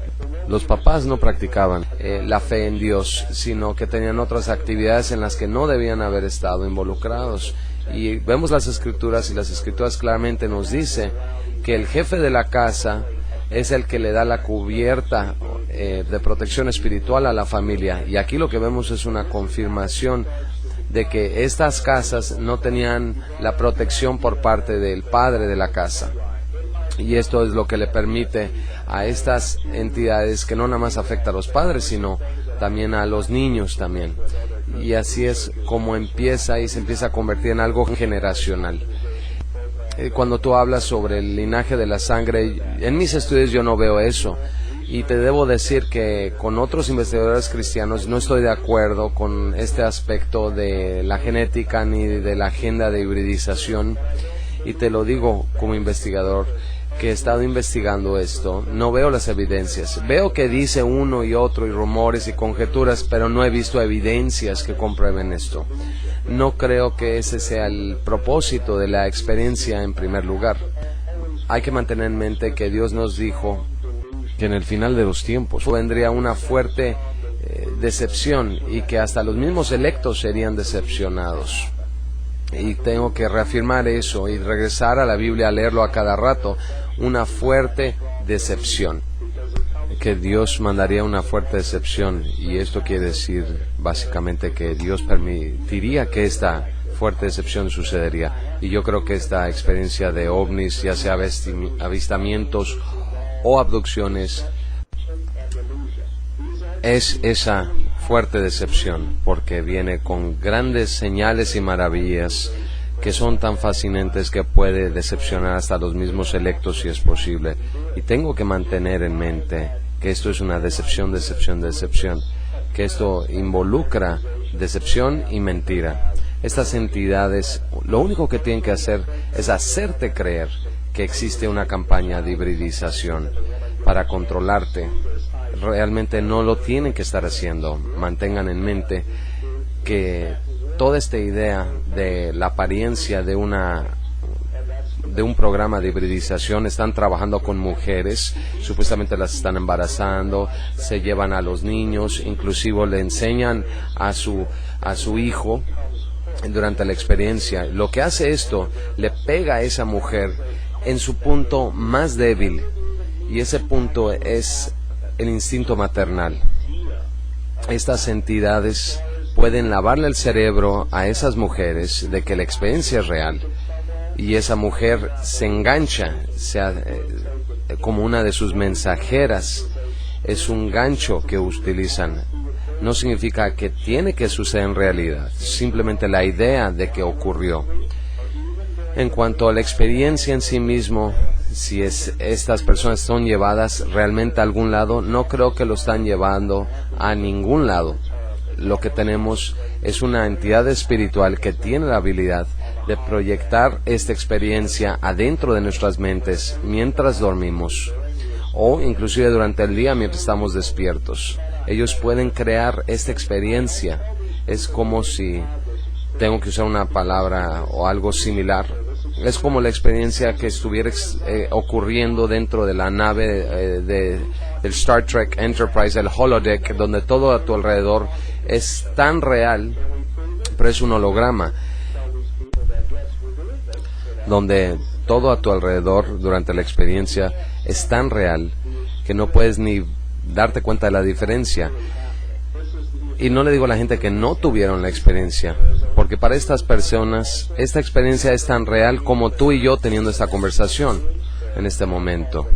los papás no practicaban la fe en Dios, sino que tenían otras actividades en las que no debían haber estado involucrados. Y vemos las escrituras, y las escrituras claramente nos dice que el jefe de la casa es el que le da la cubierta de protección espiritual a la familia. Y aquí lo que vemos es una confirmación de que estas casas no tenían la protección por parte del padre de la casa. Y esto es lo que le permite a estas entidades que no nada más afecta a los padres, sino también a los niños también. Y así es como empieza y se empieza a convertir en algo generacional. Cuando tú hablas sobre el linaje de la sangre, en mis estudios yo no veo eso. Y te debo decir que con otros investigadores cristianos no estoy de acuerdo con este aspecto de la genética ni de la agenda de hibridización. Y te lo digo como investigador, que he estado investigando esto, no veo las evidencias. Veo que dice uno y otro y rumores y conjeturas, pero no he visto evidencias que comprueben esto. No creo que ese sea el propósito de la experiencia en primer lugar. Hay que mantener en mente que Dios nos dijo que en el final de los tiempos vendría una fuerte decepción y que hasta los mismos electos serían decepcionados. Y tengo que reafirmar eso y regresar a la Biblia a leerlo a cada rato. Una fuerte decepción, que Dios mandaría una fuerte decepción, y esto quiere decir básicamente que Dios permitiría que esta fuerte decepción sucedería. Y yo creo que esta experiencia de ovnis, ya sea avistamientos o abducciones, es esa fuerte decepción, porque viene con grandes señales y maravillas que son tan fascinantes que puede decepcionar hasta los mismos electos si es posible. Y tengo que mantener en mente que esto es una decepción, que esto involucra decepción y mentira. Estas entidades lo único que tienen que hacer es hacerte creer que existe una campaña de hibridización para controlarte. Realmente no lo tienen que estar haciendo. Mantengan en mente que toda esta idea de la apariencia de un programa de hibridización, están trabajando con mujeres, supuestamente las están embarazando, se llevan a los niños, inclusive le enseñan a su hijo durante la experiencia. Lo que hace esto, le pega a esa mujer en su punto más débil, y ese punto es el instinto maternal. Estas entidades pueden lavarle el cerebro a esas mujeres de que la experiencia es real, y esa mujer se engancha, como una de sus mensajeras. Es un gancho que utilizan. No significa que tiene que suceder en realidad, simplemente la idea de que ocurrió. En cuanto a la experiencia en sí mismo, si estas personas son llevadas realmente a algún lado, no creo que lo están llevando a ningún lado. Lo que tenemos es una entidad espiritual que tiene la habilidad de proyectar esta experiencia adentro de nuestras mentes mientras dormimos, o inclusive durante el día mientras estamos despiertos. Ellos pueden crear esta experiencia. Es como si, tengo que usar una palabra o algo similar, es como la experiencia que estuviera ocurriendo dentro de la nave del Star Trek Enterprise, el holodeck, donde todo a tu alrededor es tan real, pero es un holograma, donde todo a tu alrededor durante la experiencia es tan real que no puedes ni darte cuenta de la diferencia. Y no le digo a la gente que no tuvieron la experiencia, porque para estas personas esta experiencia es tan real como tú y yo teniendo esta conversación en este momento.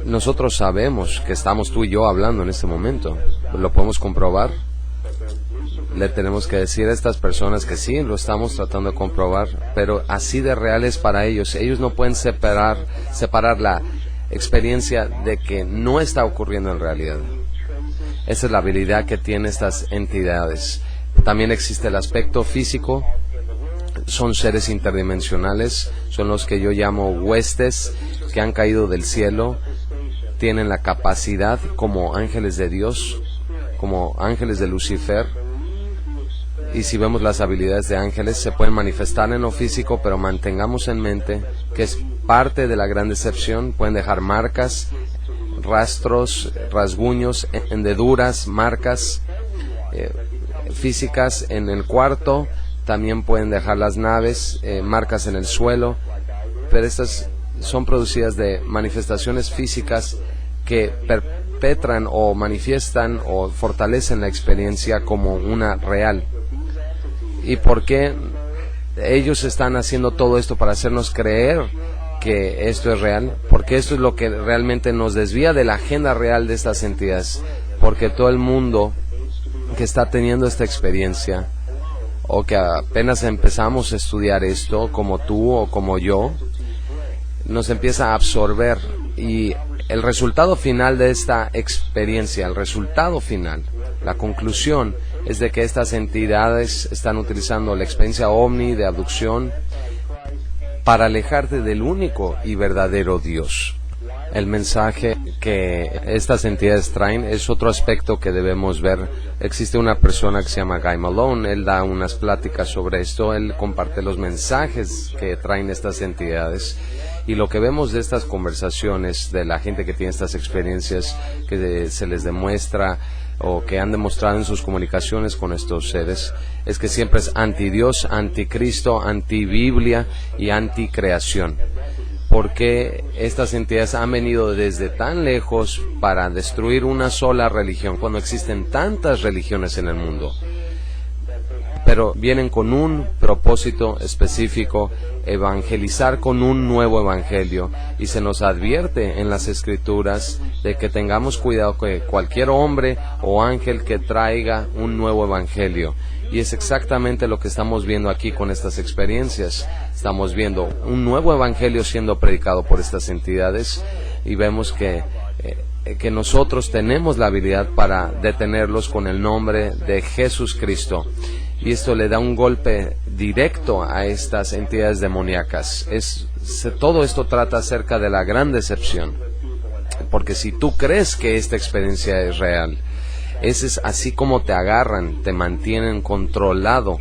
Nosotros sabemos que estamos tú y yo hablando en este momento, lo podemos comprobar. Le tenemos que decir a estas personas que sí, lo estamos tratando de comprobar, pero así de real es para ellos. Ellos no pueden separar la experiencia de que no está ocurriendo en realidad. Esa es la habilidad que tienen estas entidades. También existe el aspecto físico. Son seres interdimensionales, son los que yo llamo huestes que han caído del cielo. Tienen la capacidad como ángeles de Dios, como ángeles de Lucifer. Y si vemos las habilidades de ángeles, se pueden manifestar en lo físico, pero mantengamos en mente que es parte de la gran decepción. Pueden dejar marcas, rastros, rasguños, hendeduras, marcas físicas en el cuarto. También pueden dejar las naves, marcas en el suelo, pero estas son producidas de manifestaciones físicas que perpetran o manifiestan o fortalecen la experiencia como una real. ¿Y por qué ellos están haciendo todo esto? Para hacernos creer que esto es real, porque esto es lo que realmente nos desvía de la agenda real de estas entidades, porque todo el mundo que está teniendo esta experiencia, o que apenas empezamos a estudiar esto, como tú o como yo, nos empieza a absorber, y el resultado final de esta experiencia, el resultado final, la conclusión, es de que estas entidades están utilizando la experiencia ovni de abducción para alejarte del único y verdadero Dios. El mensaje que estas entidades traen es otro aspecto que debemos ver. Existe una persona que se llama Guy Malone, él da unas pláticas sobre esto, él comparte los mensajes que traen estas entidades, y lo que vemos de estas conversaciones de la gente que tiene estas experiencias, que se les demuestra o que han demostrado en sus comunicaciones con estos seres, es que siempre es anti-Dios, anti-Cristo, anti-Biblia y anti-creación. Porque estas entidades han venido desde tan lejos para destruir una sola religión, cuando existen tantas religiones en el mundo. Pero vienen con un propósito específico, evangelizar con un nuevo evangelio, y se nos advierte en las escrituras de que tengamos cuidado que cualquier hombre o ángel que traiga un nuevo evangelio. Y es exactamente lo que estamos viendo aquí con estas experiencias. Estamos viendo un nuevo evangelio siendo predicado por estas entidades, y vemos que nosotros tenemos la habilidad para detenerlos con el nombre de Jesús Cristo. Y esto le da un golpe directo a estas entidades demoníacas. Todo esto trata acerca de la gran decepción. Porque si tú crees que esta experiencia es real, ese es así como te agarran, te mantienen controlado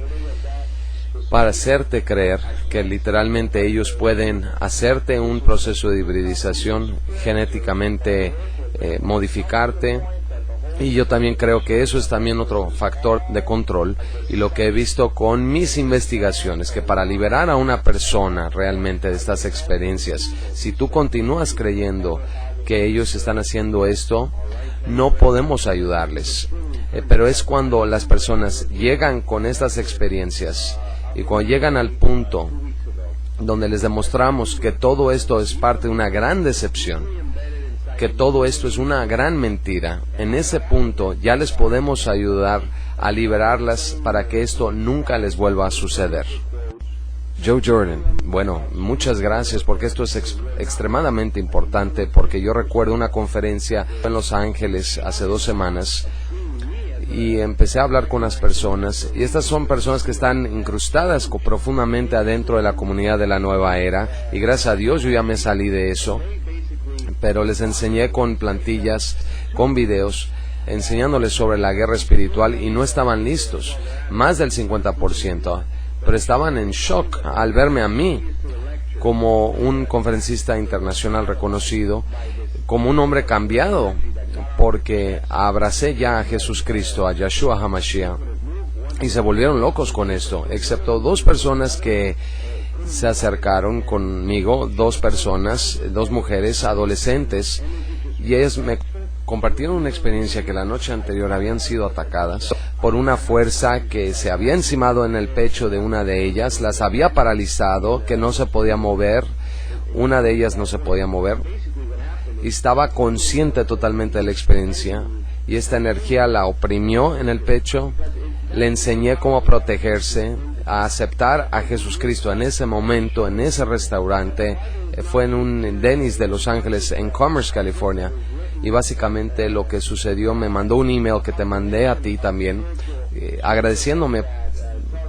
para hacerte creer que literalmente ellos pueden hacerte un proceso de hibridización, genéticamente modificarte. Y yo también creo que eso es también otro factor de control, y lo que he visto con mis investigaciones, que para liberar a una persona realmente de estas experiencias, si tú continúas creyendo que ellos están haciendo esto, no podemos ayudarles. Pero es cuando las personas llegan con estas experiencias, y cuando llegan al punto donde les demostramos que todo esto es parte de una gran decepción, que todo esto es una gran mentira, en ese punto ya les podemos ayudar a liberarlas para que esto nunca les vuelva a suceder. Joe Jordan, bueno, muchas gracias, porque esto es extremadamente importante, porque yo recuerdo una conferencia en Los Ángeles hace 2 semanas, y empecé a hablar con las personas, y estas son personas que están incrustadas profundamente adentro de la comunidad de la nueva era, y gracias a Dios yo ya me salí de eso, pero les enseñé con plantillas, con videos, enseñándoles sobre la guerra espiritual, y no estaban listos, más del 50%, pero estaban en shock al verme a mí como un conferencista internacional reconocido, como un hombre cambiado, porque abracé ya a Jesús Cristo, a Yeshua HaMashiach, y se volvieron locos con esto, excepto 2 personas que se acercaron conmigo, 2 personas, 2 mujeres adolescentes, y ellas me compartieron una experiencia que la noche anterior habían sido atacadas por una fuerza que se había encimado en el pecho de una de ellas, las había paralizado, que no se podía mover, una de ellas no se podía mover, y estaba consciente totalmente de la experiencia, y esta energía la oprimió en el pecho. Le enseñé cómo protegerse, a aceptar a Jesús Cristo en ese momento, en ese restaurante. Fue en un Denny's de Los Ángeles, en Commerce, California. Y básicamente lo que sucedió, me mandó un email que te mandé a ti también, agradeciéndome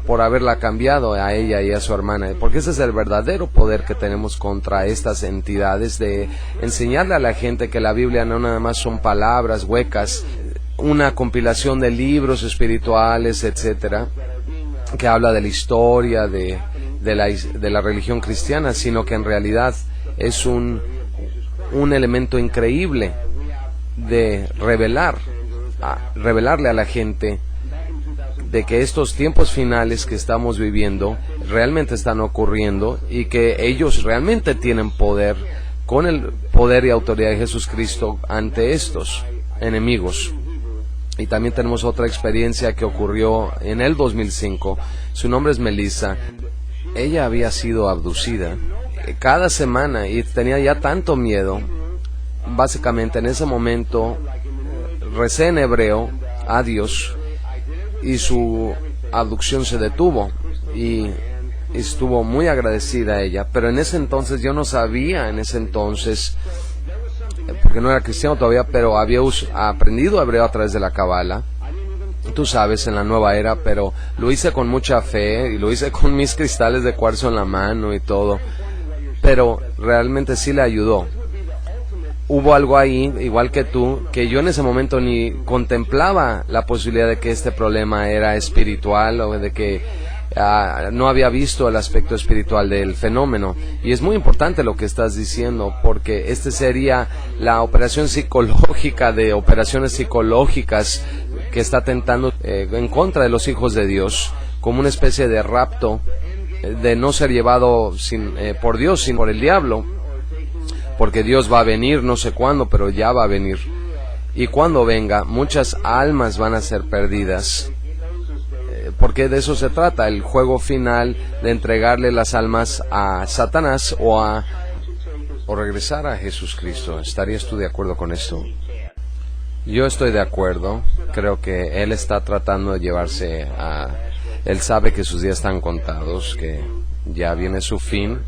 por haberla cambiado a ella y a su hermana, porque ese es el verdadero poder que tenemos contra estas entidades, de enseñarle a la gente que la Biblia no nada más son palabras huecas, una compilación de libros espirituales, etcétera, que habla de la historia de la religión cristiana, sino que en realidad es un elemento increíble de revelarle a la gente de que estos tiempos finales que estamos viviendo realmente están ocurriendo, y que ellos realmente tienen poder, con el poder y autoridad de Jesús Cristo, ante estos enemigos. Y también tenemos otra experiencia que ocurrió en el 2005. Su nombre es Melissa. Ella había sido abducida. cada semana, y tenía ya tanto miedo. Básicamente en ese momento recé en hebreo a Dios y su abducción se detuvo y estuvo muy agradecida a ella, pero en ese entonces yo no sabía, porque no era cristiano todavía, pero había aprendido hebreo a través de la Kabbalah, tú sabes, en la nueva era, pero lo hice con mucha fe y lo hice con mis cristales de cuarzo en la mano y todo, pero realmente sí le ayudó. Hubo algo ahí, igual que tú, que yo en ese momento ni contemplaba la posibilidad de que este problema era espiritual o de que no había visto el aspecto espiritual del fenómeno. Y es muy importante lo que estás diciendo, porque este sería la operación psicológica de operaciones psicológicas que está tentando en contra de los hijos de Dios, como una especie de rapto, de no ser llevado por Dios, sino por el diablo. Porque Dios va a venir, no sé cuándo, pero ya va a venir. Y cuando venga, muchas almas van a ser perdidas. Porque de eso se trata, el juego final de entregarle las almas a Satanás o regresar a Jesucristo. ¿Estarías tú de acuerdo con esto? Yo estoy de acuerdo. Creo que Él está tratando de llevarse a... Él sabe que sus días están contados, que ya viene su fin.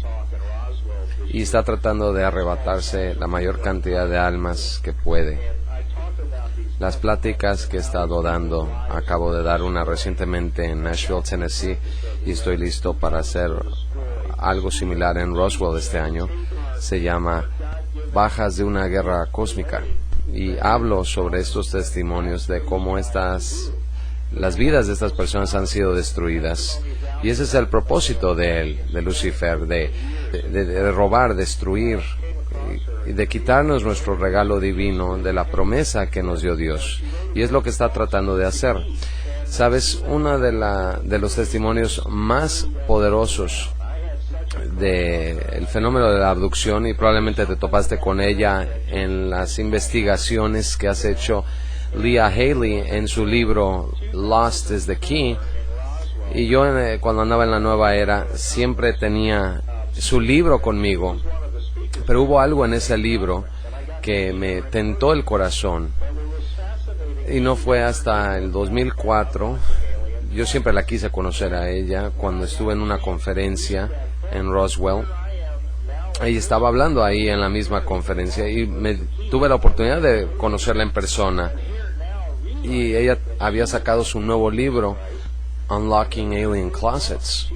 Y está tratando de arrebatarse la mayor cantidad de almas que puede. Las pláticas que he estado dando, acabo de dar una recientemente en Nashville, Tennessee, y estoy listo para hacer algo similar en Roswell este año. Se llama Bajas de una guerra cósmica. Y hablo sobre estos testimonios de cómo las vidas de estas personas han sido destruidas. Y ese es el propósito de él, de Lucifer, de robar, destruir y de quitarnos nuestro regalo divino de la promesa que nos dio Dios. Y es lo que está tratando de hacer. Sabes, uno de los testimonios más poderosos del fenómeno de la abducción, y probablemente te topaste con ella en las investigaciones que has hecho, Leah Haley, en su libro Lost is the Key. Y yo cuando andaba en la nueva era siempre tenía su libro conmigo, pero hubo algo en ese libro que me tentó el corazón, y no fue hasta el 2004. Yo siempre la quise conocer a ella. Cuando estuve en una conferencia en Roswell, ella estaba hablando ahí en la misma conferencia y tuve la oportunidad de conocerla en persona, y ella había sacado su nuevo libro, Unlocking Alien Closets.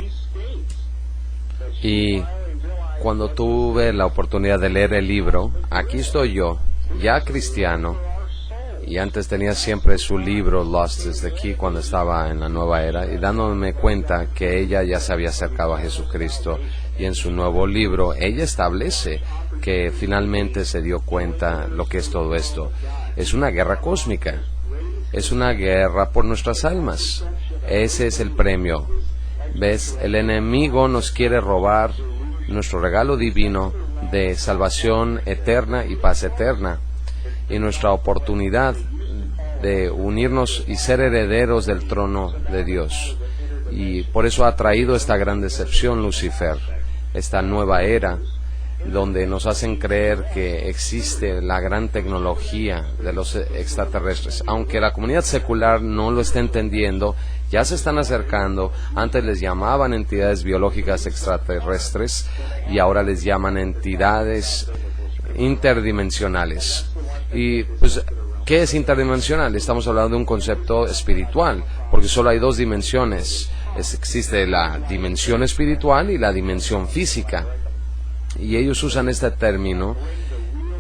Y cuando tuve la oportunidad de leer el libro, aquí estoy yo, ya cristiano, y antes tenía siempre su libro Lost is the Key cuando estaba en la nueva era, y dándome cuenta que ella ya se había acercado a Jesucristo, y en su nuevo libro ella establece que finalmente se dio cuenta lo que es todo esto. Es una guerra cósmica, es una guerra por nuestras almas. Ese es el premio. ¿Ves? El enemigo nos quiere robar nuestro regalo divino de salvación eterna y paz eterna, y nuestra oportunidad de unirnos y ser herederos del trono de Dios. Y por eso ha traído esta gran decepción Lucifer, esta nueva era, donde nos hacen creer que existe la gran tecnología de los extraterrestres. Aunque la comunidad secular no lo está entendiendo, ya se están acercando. Antes les llamaban entidades biológicas extraterrestres y ahora les llaman entidades interdimensionales. Y pues, ¿qué es interdimensional? Estamos hablando de un concepto espiritual, porque solo hay dos dimensiones. Existe la dimensión espiritual y la dimensión física. Y ellos usan este término.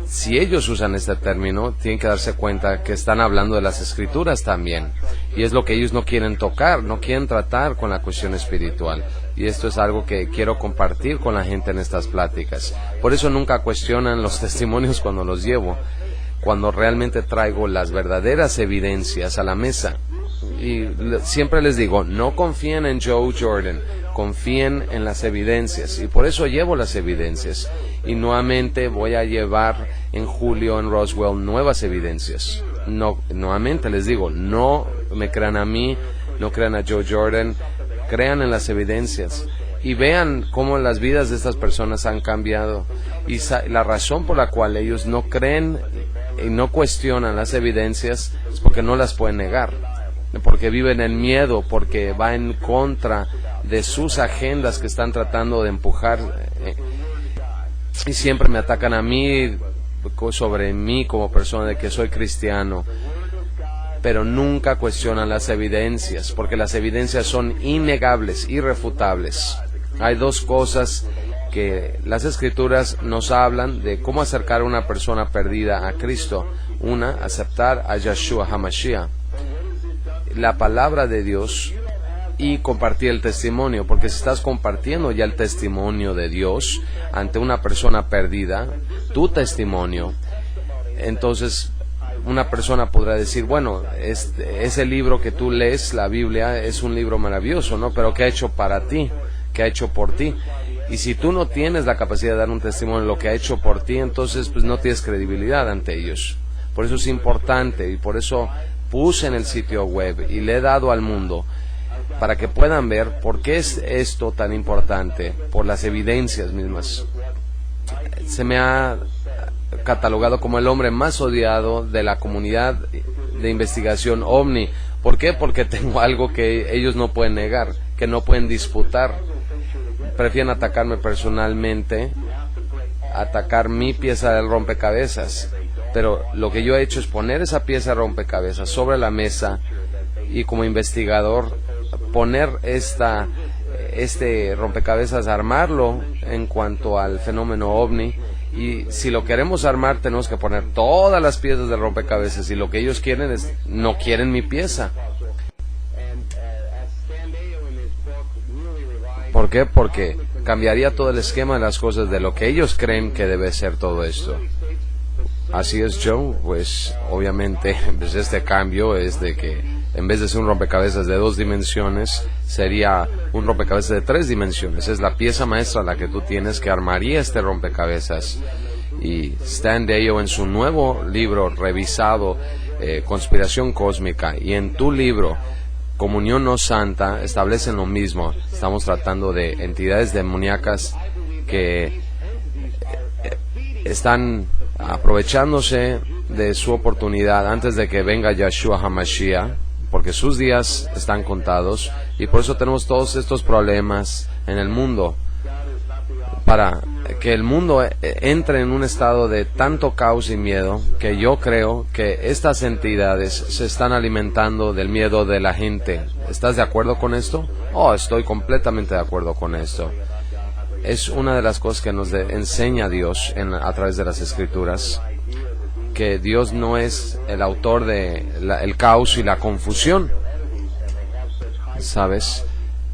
Si ellos usan este término, tienen que darse cuenta que están hablando de las escrituras también. Y es lo que ellos no quieren tocar, no quieren tratar con la cuestión espiritual. Y esto es algo que quiero compartir con la gente en estas pláticas. Por eso nunca cuestionan los testimonios cuando los llevo, cuando realmente traigo las verdaderas evidencias a la mesa. Y siempre les digo, no confíen en Joe Jordan, confíen en las evidencias, y por eso llevo las evidencias. Y nuevamente voy a llevar en julio en Roswell nuevas evidencias. Nuevamente les digo, no me crean a mí, no crean a Joe Jordan, crean en las evidencias. y vean cómo las vidas de estas personas han cambiado, y la razón por la cual ellos no creen y no cuestionan las evidencias es porque no las pueden negar, porque viven en miedo, porque va en contra de sus agendas que están tratando de empujar, y siempre me atacan a mí, sobre mí como persona, de que soy cristiano, pero nunca cuestionan las evidencias, porque las evidencias son innegables, irrefutables. Hay dos cosas que las Escrituras nos hablan de cómo acercar a una persona perdida a Cristo. Una, aceptar a Yeshua HaMashiach, la palabra de Dios, y compartir el testimonio, porque si estás compartiendo ya el testimonio de Dios ante una persona perdida, tu testimonio, entonces una persona podrá decir, bueno, ese libro que tú lees, la Biblia, es un libro maravilloso, ¿no? Pero ¿qué ha hecho para ti? ¿Qué ha hecho por ti? Y si tú no tienes la capacidad de dar un testimonio de lo que ha hecho por ti, entonces pues no tienes credibilidad ante ellos. Por eso es importante, y por eso puse en el sitio web y le he dado al mundo, para que puedan ver por qué es esto tan importante, por las evidencias mismas. Se me ha catalogado como el hombre más odiado de la comunidad de investigación OVNI. ¿Por qué? Porque tengo algo que ellos no pueden negar, que no pueden disputar. Prefieren atacarme personalmente, atacar mi pieza del rompecabezas, pero lo que yo he hecho es poner esa pieza de rompecabezas sobre la mesa, y como investigador poner este rompecabezas, armarlo en cuanto al fenómeno OVNI. Y si lo queremos armar, tenemos que poner todas las piezas del rompecabezas, y lo que ellos quieren es, no quieren mi pieza. ¿Por qué? Porque cambiaría todo el esquema de las cosas, de lo que ellos creen que debe ser todo esto. Así es, Joe. Pues obviamente pues este cambio es de que en vez de ser un rompecabezas de 2 dimensiones, sería un rompecabezas de 3 dimensiones. Es la pieza maestra la que tú tienes, que armaría este rompecabezas. Y Stan Deyo, en su nuevo libro revisado, Conspiración Cósmica, y en tu libro Comunión No Santa, establecen lo mismo. Estamos tratando de entidades demoníacas que están aprovechándose de su oportunidad antes de que venga Yeshua HaMashiach, porque sus días están contados, y por eso tenemos todos estos problemas en el mundo, para que el mundo entre en un estado de tanto caos y miedo, que yo creo que estas entidades se están alimentando del miedo de la gente. ¿Estás de acuerdo con esto? Oh, estoy completamente de acuerdo con esto. Es una de las cosas que nos enseña Dios a través de las Escrituras, que Dios no es el autor de el caos y la confusión, ¿sabes?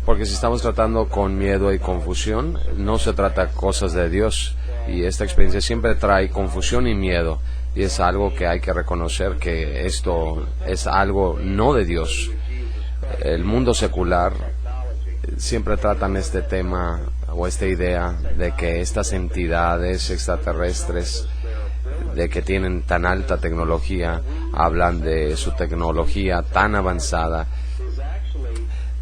Porque si estamos tratando con miedo y confusión, no se trata cosas de Dios, y esta experiencia siempre trae confusión y miedo, y es algo que hay que reconocer, que esto es algo no de Dios. El mundo secular siempre tratan este tema o esta idea de que estas entidades extraterrestres, de que tienen tan alta tecnología, hablan de su tecnología tan avanzada.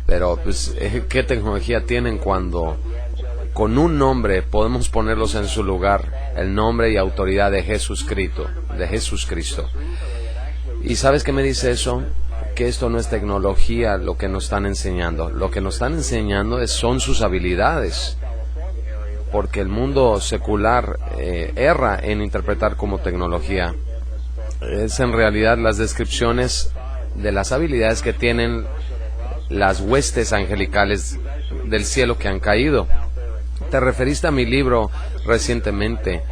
Pero pues, ¿qué tecnología tienen cuando con un nombre podemos ponerlos en su lugar? El nombre y autoridad de Jesucristo. ¿Y sabes qué me dice eso? Que esto no es tecnología lo que nos están enseñando. Lo que nos están enseñando son sus habilidades. Porque el mundo secular erra en interpretar como tecnología. Es en realidad las descripciones de las habilidades que tienen las huestes angelicales del cielo que han caído. Te referiste a mi libro recientemente,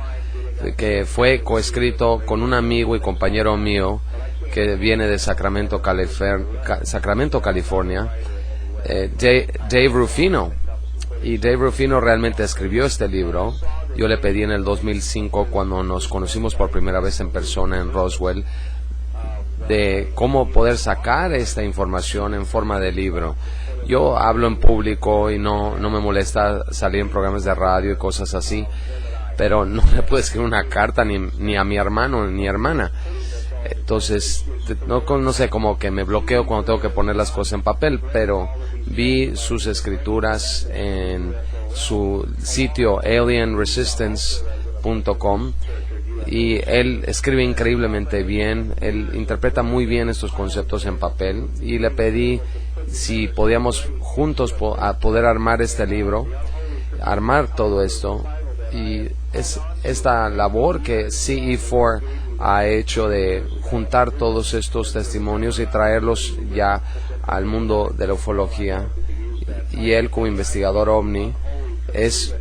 que fue coescrito con un amigo y compañero mío que viene de Sacramento, California, Dave Rufino. Y Dave Rufino realmente escribió este libro. Yo le pedí en el 2005, cuando nos conocimos por primera vez en persona en Roswell, de cómo poder sacar esta información en forma de libro. Yo hablo en público y no me molesta salir en programas de radio y cosas así, pero no le puedo escribir una carta ni a mi hermano ni hermana. Entonces, no sé, como que me bloqueo cuando tengo que poner las cosas en papel, pero Vi sus escrituras en su sitio alienresistance.com y él escribe increíblemente bien, él interpreta muy bien estos conceptos en papel, y le pedí si podíamos juntos poder armar este libro, armar todo esto. Y es esta labor que CE4 ha hecho de juntar todos estos testimonios y traerlos ya al mundo de la ufología, y él como investigador OVNI es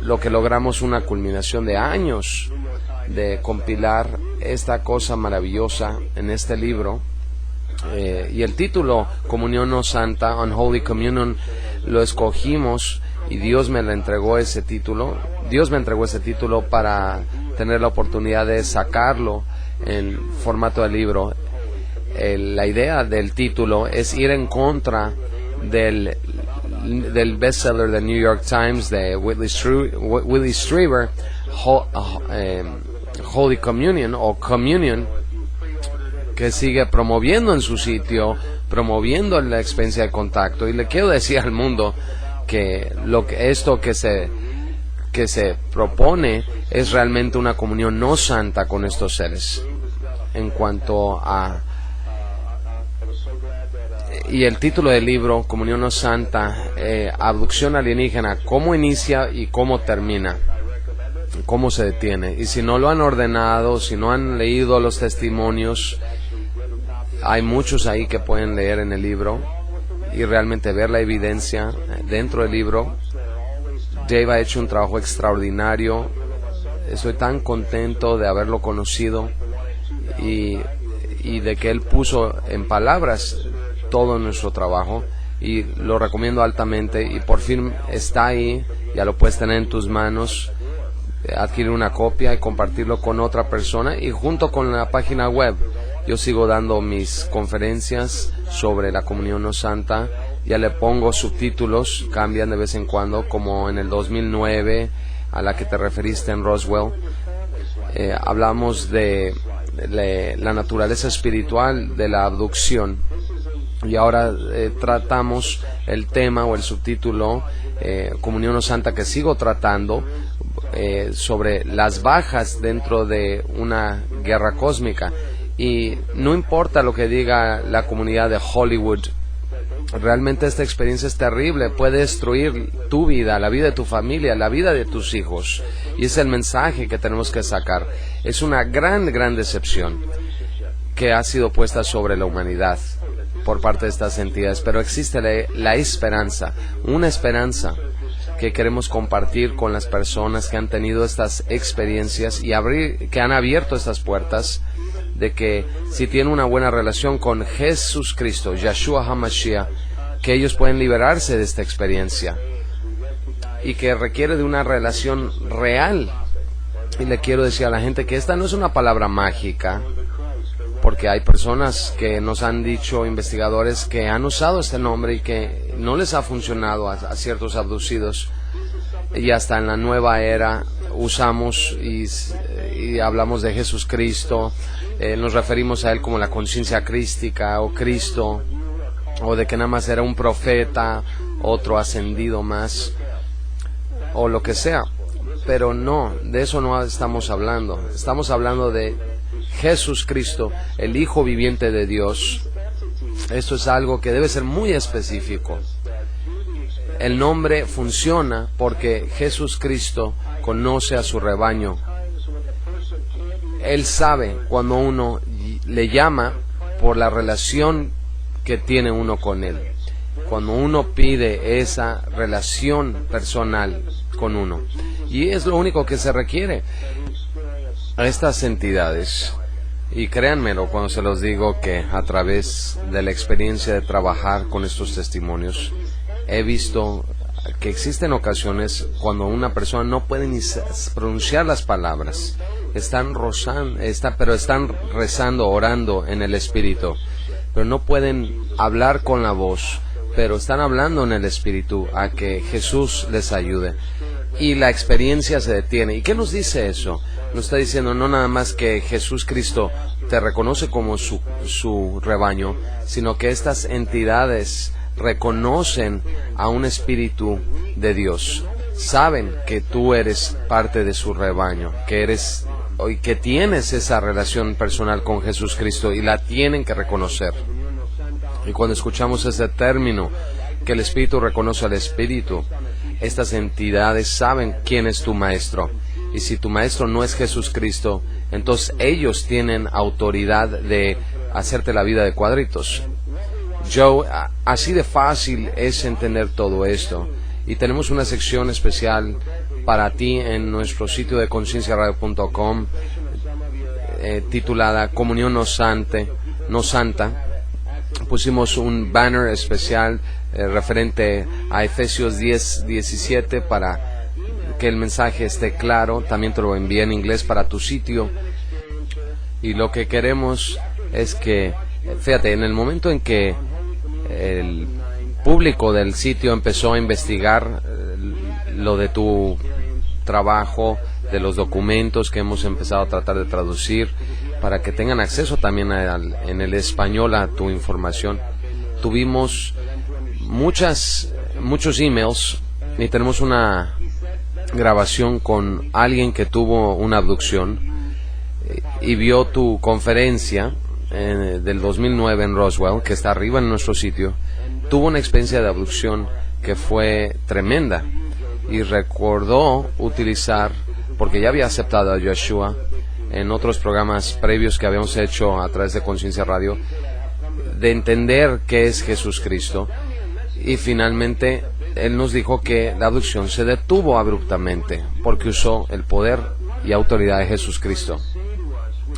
lo que logramos, una culminación de años de compilar esta cosa maravillosa en este libro. Y el título, Comunión No Santa, Unholy Communion, lo escogimos y Dios me entregó ese título para tener la oportunidad de sacarlo en formato de libro. La idea del título es ir en contra del bestseller del New York Times de Willie Strieber, Holy Communion o Communion, que sigue promoviendo en su sitio, promoviendo la experiencia de contacto. Y le quiero decir al mundo que esto que se propone es realmente una comunión no santa con estos seres. En cuanto a... Y el título del libro, Comunión No Santa, Abducción Alienígena, cómo inicia y cómo termina, cómo se detiene. Y si no lo han ordenado, si no han leído los testimonios, hay muchos ahí que pueden leer en el libro y realmente ver la evidencia dentro del libro. Dave ha hecho un trabajo extraordinario. Estoy tan contento de haberlo conocido y de que él puso en palabras todo nuestro trabajo, y lo recomiendo altamente. Y por fin está ahí, ya lo puedes tener en tus manos, adquirir una copia y compartirlo con otra persona. Y junto con la página web, yo sigo dando mis conferencias sobre la comunión no santa. Ya le pongo subtítulos, cambian de vez en cuando, como en el 2009, a la que te referiste en Roswell. Hablamos de la naturaleza espiritual de la abducción. Y ahora tratamos el tema o el subtítulo, Comunión No Santa, que sigo tratando, sobre las bajas dentro de una guerra cósmica. Y no importa lo que diga la comunidad de Hollywood, realmente esta experiencia es terrible, puede destruir tu vida, la vida de tu familia, la vida de tus hijos. Y es el mensaje que tenemos que sacar. Es una gran decepción que ha sido puesta sobre la humanidad por parte de estas entidades, pero existe la esperanza, una esperanza que queremos compartir con las personas que han tenido estas experiencias y que han abierto estas puertas, de que si tienen una buena relación con Jesús Cristo, Yeshua HaMashiach, que ellos pueden liberarse de esta experiencia, y que requiere de una relación real. Y le quiero decir a la gente que esta no es una palabra mágica, porque hay personas que nos han dicho, investigadores, que han usado este nombre y que no les ha funcionado a ciertos abducidos. Y hasta en la nueva era usamos y hablamos de Jesús Cristo, nos referimos a él como la conciencia crística o Cristo, o de que nada más era un profeta, otro ascendido más, o lo que sea. Pero no, de eso no estamos hablando. Estamos hablando de Jesús Cristo, el Hijo viviente de Dios. Esto es algo que debe ser muy específico. El nombre funciona porque Jesús Cristo conoce a su rebaño. Él sabe cuando uno le llama por la relación que tiene uno con Él. Cuando uno pide esa relación personal con uno. Y es lo único que se requiere a estas entidades. Y créanmelo cuando se los digo que a través de la experiencia de trabajar con estos testimonios, he visto que existen ocasiones cuando una persona no puede ni pronunciar las palabras, pero están rezando, orando en el Espíritu, pero no pueden hablar con la voz, pero están hablando en el Espíritu a que Jesús les ayude. Y la experiencia se detiene. ¿Y qué nos dice eso? Nos está diciendo no nada más que Jesús Cristo te reconoce como su rebaño, sino que estas entidades reconocen a un espíritu de Dios. Saben que tú eres parte de su rebaño, que tienes esa relación personal con Jesucristo y la tienen que reconocer. Y cuando escuchamos ese término, que el Espíritu reconoce al Espíritu, estas entidades saben quién es tu maestro. Y si tu maestro no es Jesucristo, entonces ellos tienen autoridad de hacerte la vida de cuadritos. Joe, así de fácil es entender todo esto. Y tenemos una sección especial para ti en nuestro sitio de concienciaradio.com titulada Comunión no Santa. Pusimos un banner especial referente a Efesios 10:17 para que el mensaje esté claro. También te lo envié en inglés para tu sitio. Y lo que queremos es que, fíjate, en el momento en que el público del sitio empezó a investigar lo de tu trabajo, de los documentos que hemos empezado a tratar de traducir, para que tengan acceso también en el español a tu información. Tuvimos muchos emails y tenemos una grabación con alguien que tuvo una abducción y vio tu conferencia del 2009 en Roswell, que está arriba en nuestro sitio. Tuvo una experiencia de abducción que fue tremenda y recordó utilizar, porque ya había aceptado a Yeshua en otros programas previos que habíamos hecho a través de Conciencia Radio, de entender qué es Jesucristo. Y finalmente él nos dijo que la abducción se detuvo abruptamente porque usó el poder y autoridad de Jesucristo.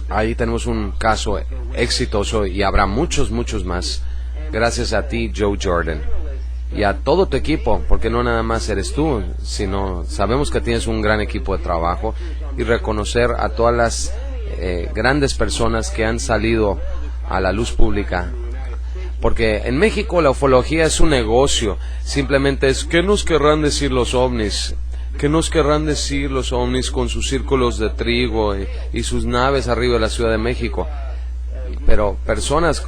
Ahí tenemos un caso exitoso y habrá muchos más gracias a ti, Joe Jordan, y a todo tu equipo, porque no nada más eres tú, sino sabemos que tienes un gran equipo de trabajo, y reconocer a todas las grandes personas que han salido a la luz pública. Porque en México la ufología es un negocio, simplemente es ¿qué nos querrán decir los ovnis? ¿Qué nos querrán decir los ovnis con sus círculos de trigo y sus naves arriba de la Ciudad de México? Pero personas,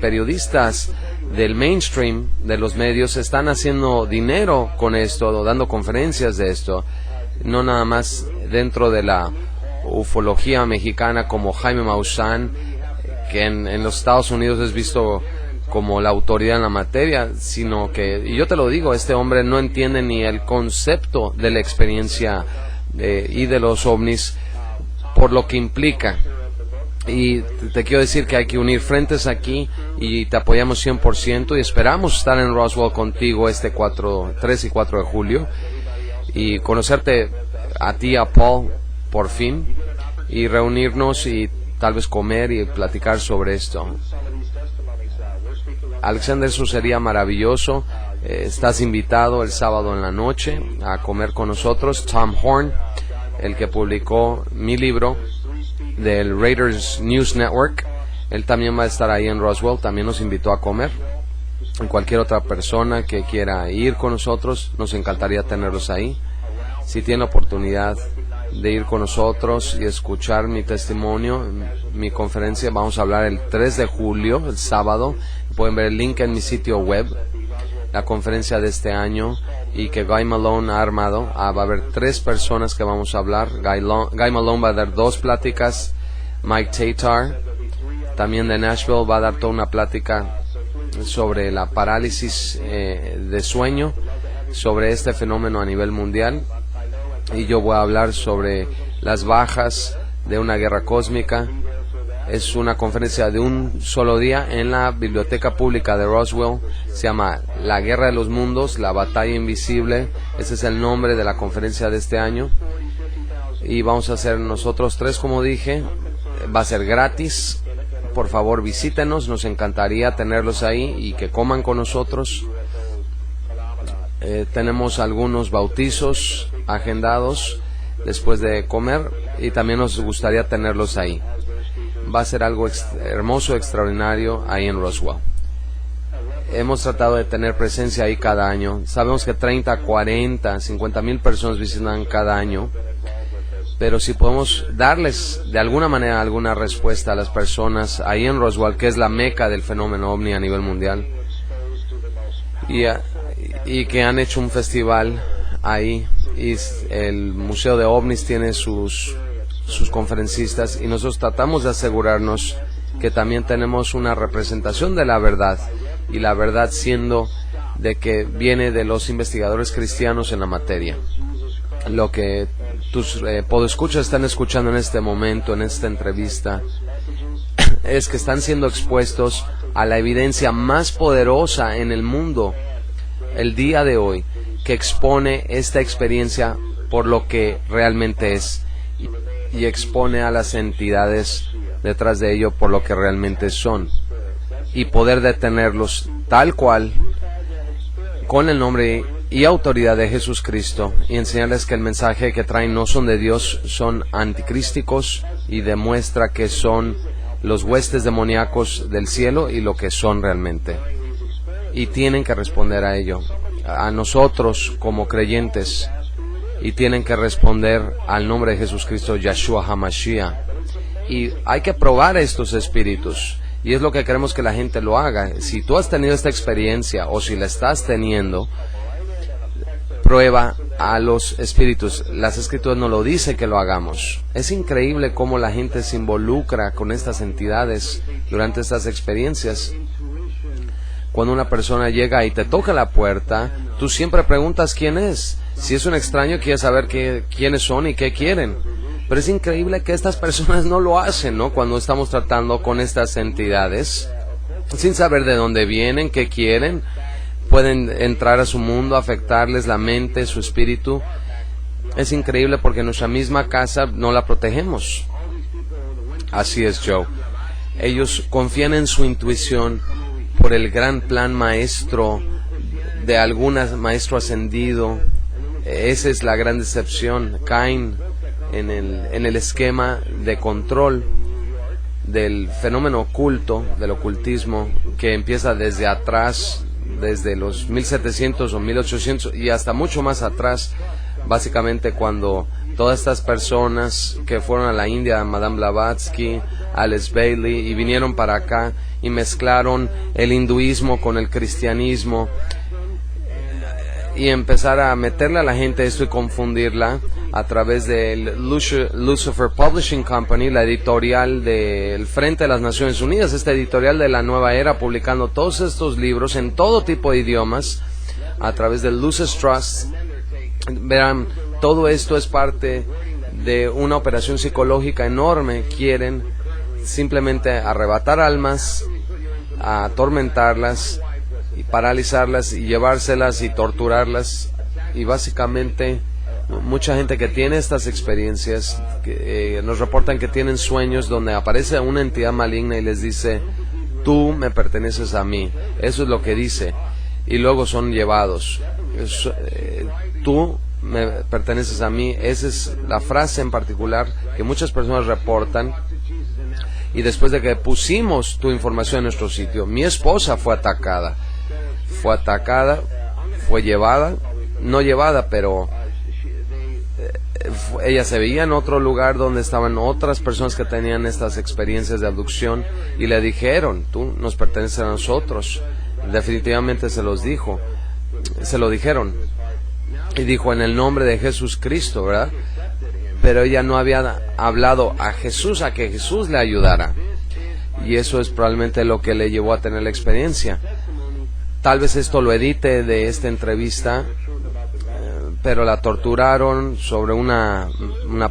periodistas del mainstream, de los medios, están haciendo dinero con esto, dando conferencias de esto, no nada más dentro de la ufología mexicana como Jaime Maussan, que en los Estados Unidos es visto como la autoridad en la materia, sino que, y yo te lo digo, este hombre no entiende ni el concepto de la experiencia y de los ovnis, por lo que implica. Y te quiero decir que hay que unir frentes aquí y te apoyamos 100% y esperamos estar en Roswell contigo este 3 y 4 de julio y conocerte a ti, a Paul, por fin, y reunirnos y tal vez comer y platicar sobre esto. Alexander, eso sería maravilloso. Estás invitado el sábado en la noche a comer con nosotros. Tom Horn, el que publicó mi libro del Raiders News Network, él también va a estar ahí en Roswell, también nos invitó a comer. Y cualquier otra persona que quiera ir con nosotros, nos encantaría tenerlos ahí. Si tiene oportunidad de ir con nosotros y escuchar mi testimonio, mi conferencia, vamos a hablar el 3 de julio, el sábado. Pueden ver el link en mi sitio web, la conferencia de este año, y que Guy Malone ha armado. Va a haber 3 personas que vamos a hablar. Guy Malone va a dar 2 pláticas. Mike Tatar, también de Nashville, va a dar toda una plática sobre la parálisis de sueño, sobre este fenómeno a nivel mundial. Y yo voy a hablar sobre las bajas de una guerra cósmica. Es una conferencia de un solo día en la Biblioteca Pública de Roswell. Se llama La Guerra de los Mundos, la Batalla Invisible. Ese es el nombre de la conferencia de este año. Y vamos a hacer nosotros 3, como dije. Va a ser gratis. Por favor, visítenos. Nos encantaría tenerlos ahí y que coman con nosotros. Tenemos algunos bautizos agendados después de comer y también nos gustaría tenerlos ahí. Va a ser algo hermoso, extraordinario ahí en Roswell. Hemos tratado de tener presencia ahí cada año. Sabemos que 30, 40, 50 mil personas visitan cada año, pero si podemos darles de alguna manera alguna respuesta a las personas ahí en Roswell, que es la meca del fenómeno ovni a nivel mundial, y que han hecho un festival ahí, y el Museo de OVNIs tiene sus conferencistas, y nosotros tratamos de asegurarnos que también tenemos una representación de la verdad, y la verdad siendo de que viene de los investigadores cristianos en la materia. Lo que tus podescuchas están escuchando en este momento, en esta entrevista, es que están siendo expuestos a la evidencia más poderosa en el mundo el día de hoy, que expone esta experiencia por lo que realmente es, y expone a las entidades detrás de ello por lo que realmente son, y poder detenerlos tal cual, con el nombre y autoridad de Jesucristo, y enseñarles que el mensaje que traen no son de Dios, son anticrísticos, y demuestra que son los huestes demoníacos del cielo y lo que son realmente, y tienen que responder a ello, a nosotros como creyentes, y tienen que responder al nombre de Jesucristo, Yeshua HaMashiach, y hay que probar estos espíritus, y es lo que queremos que la gente lo haga. Si tú has tenido esta experiencia, o si la estás teniendo, prueba a los espíritus. Las escrituras nos lo dicen que lo hagamos. Es increíble cómo la gente se involucra con estas entidades durante estas experiencias. Cuando una persona llega y te toca la puerta, tú siempre preguntas quién es. Si es un extraño, quieres saber quiénes son y qué quieren. Pero es increíble que estas personas no lo hacen, ¿no? Cuando estamos tratando con estas entidades, sin saber de dónde vienen, qué quieren, pueden entrar a su mundo, afectarles la mente, su espíritu. Es increíble porque nuestra misma casa no la protegemos. Así es, Joe. Ellos confían en su intuición por el gran plan maestro de algún maestro ascendido. Esa es la gran decepción. Caen en el esquema de control del fenómeno oculto, del ocultismo, que empieza desde atrás, desde los 1700 o 1800 y hasta mucho más atrás, básicamente cuando todas estas personas que fueron a la India, Madame Blavatsky, Alice Bailey, y vinieron para acá y mezclaron el hinduismo con el cristianismo, y empezar a meterle a la gente esto y confundirla a través de Lucifer Publishing Company, la editorial del Frente de las Naciones Unidas, esta editorial de la nueva era, publicando todos estos libros en todo tipo de idiomas a través del Lucis Trust. Verán, todo esto es parte de una operación psicológica enorme. Quieren simplemente arrebatar almas, atormentarlas y paralizarlas y llevárselas y torturarlas, y básicamente mucha gente que tiene estas experiencias nos reportan que tienen sueños donde aparece una entidad maligna y les dice: tú me perteneces a mí. Eso es lo que dice, y luego son llevados. Tú me perteneces a mí. Esa es la frase en particular que muchas personas reportan. Y después de que pusimos tu información en nuestro sitio, mi esposa fue atacada, fue llevada, no llevada, pero ella se veía en otro lugar donde estaban otras personas que tenían estas experiencias de abducción, y le dijeron: tú nos perteneces a nosotros. Definitivamente se lo dijeron, y dijo: en el nombre de Jesucristo, ¿verdad? Pero ella no había hablado a Jesús, a que Jesús le ayudara, y eso es probablemente lo que le llevó a tener la experiencia. Tal vez esto lo edite de esta entrevista, pero la torturaron sobre una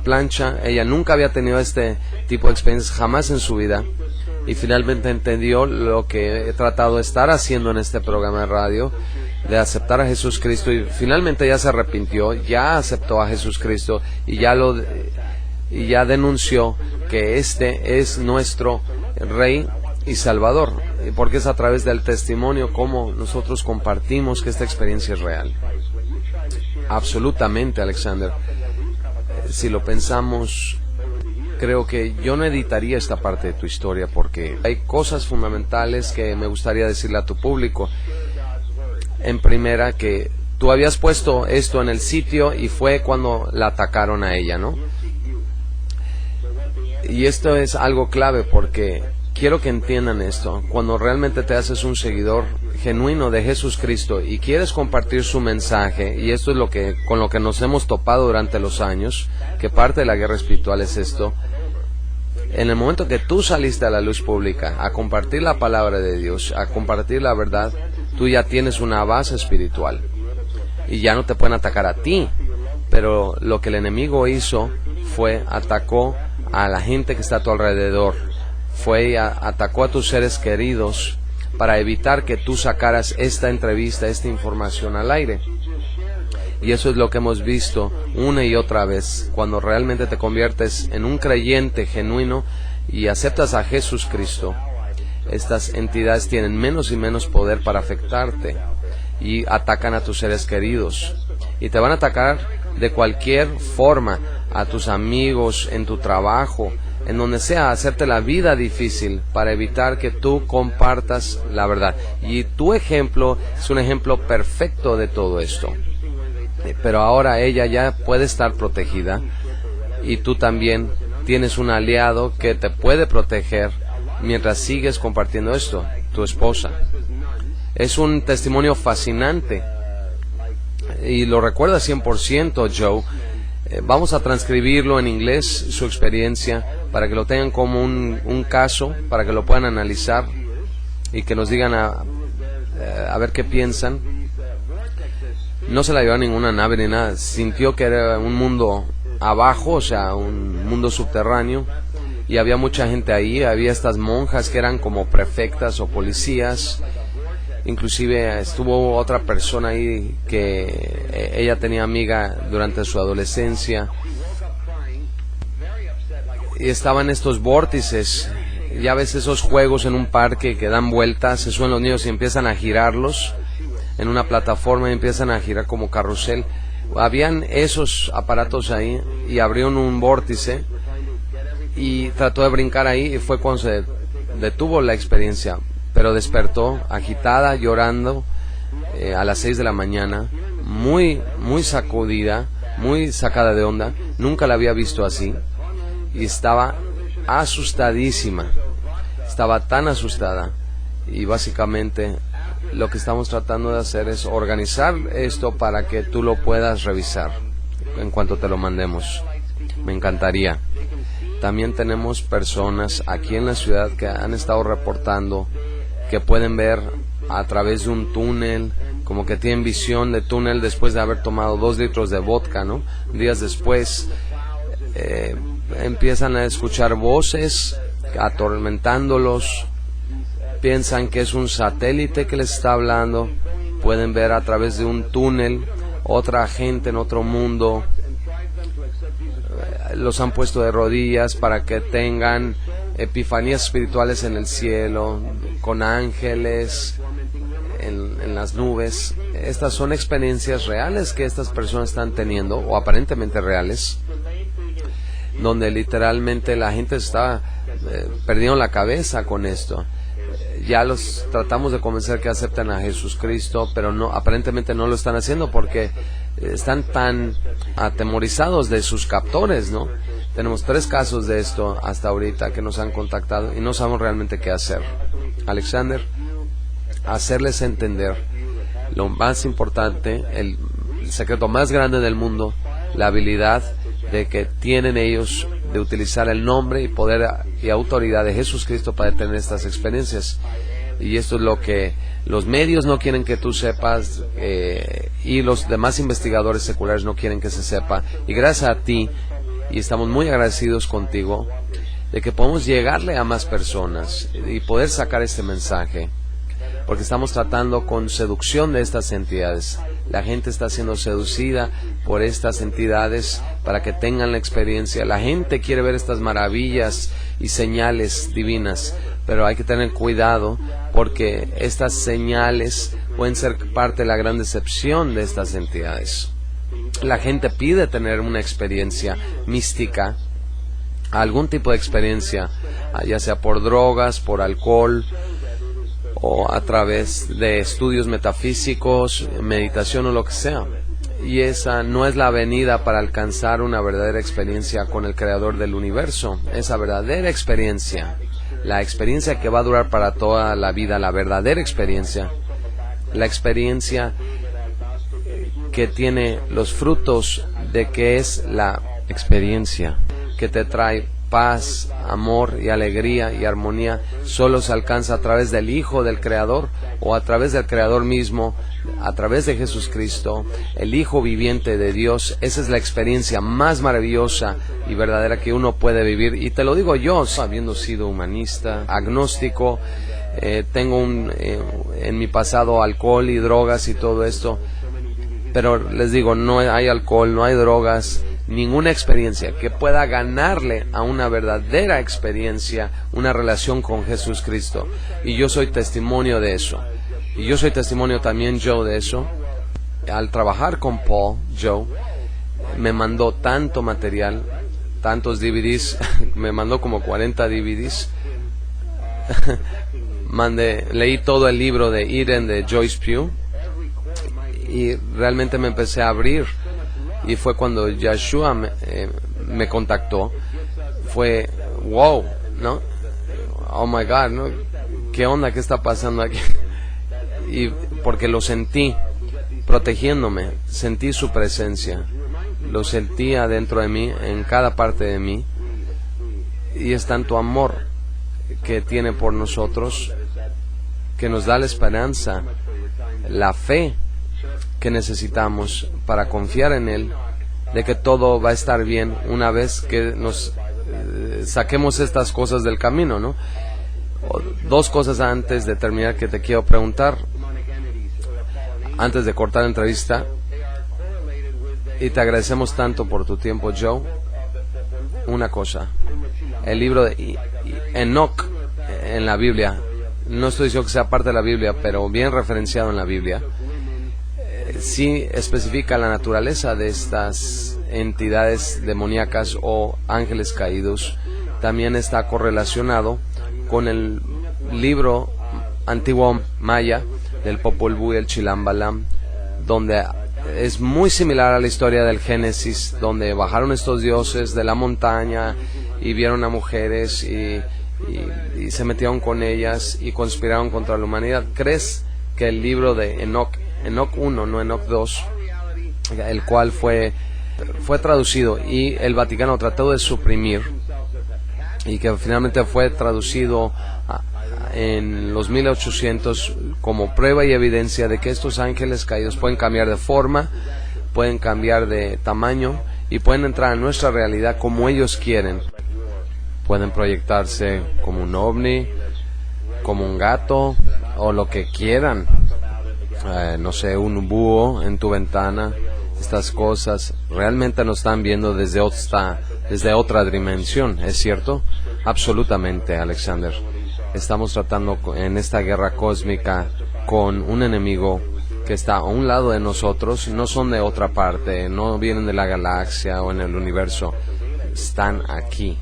plancha. Ella nunca había tenido este tipo de experiencias, jamás en su vida, y finalmente entendió lo que he tratado de estar haciendo en este programa de radio, de aceptar a Jesucristo, y finalmente ya se arrepintió, ya aceptó a Jesucristo, y ya denunció que este es nuestro Rey y Salvador, porque es a través del testimonio como nosotros compartimos que esta experiencia es real. Absolutamente, Alexander. Si lo pensamos, creo que yo no editaría esta parte de tu historia, porque hay cosas fundamentales que me gustaría decirle a tu público. En primera, que tú habías puesto esto en el sitio y fue cuando la atacaron a ella, ¿no? Y esto es algo clave, porque quiero que entiendan esto. Cuando realmente te haces un seguidor genuino de Jesucristo y quieres compartir su mensaje, y esto es con lo que nos hemos topado durante los años, que parte de la guerra espiritual es esto. En el momento que tú saliste a la luz pública a compartir la palabra de Dios, a compartir la verdad, tú ya tienes una base espiritual y ya no te pueden atacar a ti. Pero lo que el enemigo hizo fue atacó a la gente que está a tu alrededor, atacó a tus seres queridos para evitar que tú sacaras esta entrevista, esta información al aire. Y eso es lo que hemos visto una y otra vez. Cuando realmente te conviertes en un creyente genuino y aceptas a Jesucristo, estas entidades tienen menos y menos poder para afectarte y atacan a tus seres queridos. Y te van a atacar de cualquier forma, a tus amigos, en tu trabajo, en donde sea, hacerte la vida difícil para evitar que tú compartas la verdad. Y tu ejemplo es un ejemplo perfecto de todo esto. Pero ahora ella ya puede estar protegida y tú también tienes un aliado que te puede proteger mientras sigues compartiendo esto, tu esposa. Es un testimonio fascinante y lo recuerda 100%, Joe. Vamos a transcribirlo en inglés, su experiencia, para que lo tengan como un caso, para que lo puedan analizar y que nos digan a ver qué piensan. No se la llevó a ninguna nave ni nada, sintió que era un mundo abajo, o sea, un mundo subterráneo, y había mucha gente ahí. Había estas monjas que eran como prefectas o policías. Inclusive estuvo otra persona ahí que ella tenía amiga durante su adolescencia. Y estaban estos vórtices. Ya ves esos juegos en un parque que dan vueltas, se suben los niños y empiezan a girarlos en una plataforma y empiezan a girar como carrusel. Habían esos aparatos ahí y abrieron un vórtice y trató de brincar ahí y fue cuando se detuvo la experiencia. Pero despertó agitada, llorando a las 6 de la mañana, muy sacudida, muy sacada de onda. Nunca la había visto así y estaba asustadísima, estaba tan asustada. Y básicamente lo que estamos tratando de hacer es organizar esto para que tú lo puedas revisar en cuanto te lo mandemos. Me encantaría. También tenemos personas aquí en la ciudad que han estado reportando que pueden ver a través de un túnel, como que tienen visión de túnel después de haber tomado 2 litros de vodka, ¿no? Días después empiezan a escuchar voces atormentándolos, piensan que es un satélite que les está hablando, pueden ver a través de un túnel otra gente en otro mundo. Los han puesto de rodillas para que tengan epifanías espirituales en el cielo, con ángeles en las nubes. Estas son experiencias reales que estas personas están teniendo, o aparentemente reales, donde literalmente la gente está perdiendo la cabeza con esto. Ya los tratamos de convencer que acepten a Jesucristo, pero no, aparentemente no lo están haciendo porque están tan atemorizados de sus captores, ¿no? Tenemos 3 casos de esto hasta ahorita que nos han contactado y no sabemos realmente qué hacer. Alexander, hacerles entender lo más importante, el secreto más grande del mundo, la habilidad de que tienen ellos de utilizar el nombre y poder y autoridad de Jesucristo para tener estas experiencias. Y esto es lo que los medios no quieren que tú sepas, y los demás investigadores seculares no quieren que se sepa. Y gracias a ti, y estamos muy agradecidos contigo, de que podemos llegarle a más personas y poder sacar este mensaje, porque estamos tratando con seducción de estas entidades. La gente está siendo seducida por estas entidades para que tengan la experiencia. La gente quiere ver estas maravillas y señales divinas, pero hay que tener cuidado porque estas señales pueden ser parte de la gran decepción de estas entidades. La gente pide tener una experiencia mística, algún tipo de experiencia, ya sea por drogas, por alcohol, o a través de estudios metafísicos, meditación o lo que sea. Y esa no es la venida para alcanzar una verdadera experiencia con el Creador del universo. Esa verdadera experiencia la experiencia que va a durar para toda la vida, la verdadera experiencia, la experiencia que tiene los frutos de que es la experiencia que te trae paz, amor y alegría y armonía, solo se alcanza a través del Hijo del Creador o a través del Creador mismo, a través de Jesucristo, el Hijo viviente de Dios. Esa es la experiencia más maravillosa y verdadera que uno puede vivir. Y te lo digo yo, habiendo sido humanista, agnóstico, tengo en mi pasado alcohol y drogas y todo esto, pero les digo, no hay alcohol, no hay drogas, ninguna experiencia que pueda ganarle a una verdadera experiencia, una relación con Jesucristo. Y yo soy testimonio de eso. Y yo soy testimonio también, Joe, de eso. Al trabajar con Paul, Joe me mandó tanto material, tantos DVDs, me mandó como 40 DVDs. Leí todo el libro de Eden de Joyce Pugh y realmente me empecé a abrir. Y fue cuando Yeshua me contactó. Fue, wow, ¿no? Oh my God, ¿no? ¿Qué onda? ¿Qué está pasando aquí? Y porque lo sentí protegiéndome, sentí su presencia, lo sentí adentro de mí, en cada parte de mí. Y es tanto amor que tiene por nosotros, que nos da la esperanza, la fe que necesitamos para confiar en Él, de que todo va a estar bien una vez que nos saquemos estas cosas del camino, ¿no? Dos cosas antes de terminar que te quiero preguntar, antes de cortar la entrevista, y te agradecemos tanto por tu tiempo, Joe. Una cosa, el libro de Enoch en la Biblia, no estoy diciendo que sea parte de la Biblia, pero bien referenciado en la Biblia, sí especifica la naturaleza de estas entidades demoníacas o ángeles caídos. También está correlacionado con el libro antiguo maya del Popol Vuh y el Chilam Balam, donde es muy similar a la historia del Génesis, donde bajaron estos dioses de la montaña y vieron a mujeres y se metieron con ellas y conspiraron contra la humanidad. ¿Crees que el libro de Enoch 1, no Enoch 2, el cual fue traducido y el Vaticano trató de suprimir, y que finalmente fue traducido en los 1800 como prueba y evidencia de que estos ángeles caídos pueden cambiar de forma, pueden cambiar de tamaño y pueden entrar a nuestra realidad como ellos quieren? Pueden proyectarse como un ovni, como un gato o lo que quieran. No sé, un búho en tu ventana. Estas cosas realmente nos están viendo desde otra dimensión, ¿es cierto? Absolutamente, Alexander. Estamos tratando en esta guerra cósmica con un enemigo que está a un lado de nosotros. No son de otra parte, no vienen de la galaxia o en el universo. Están aquí.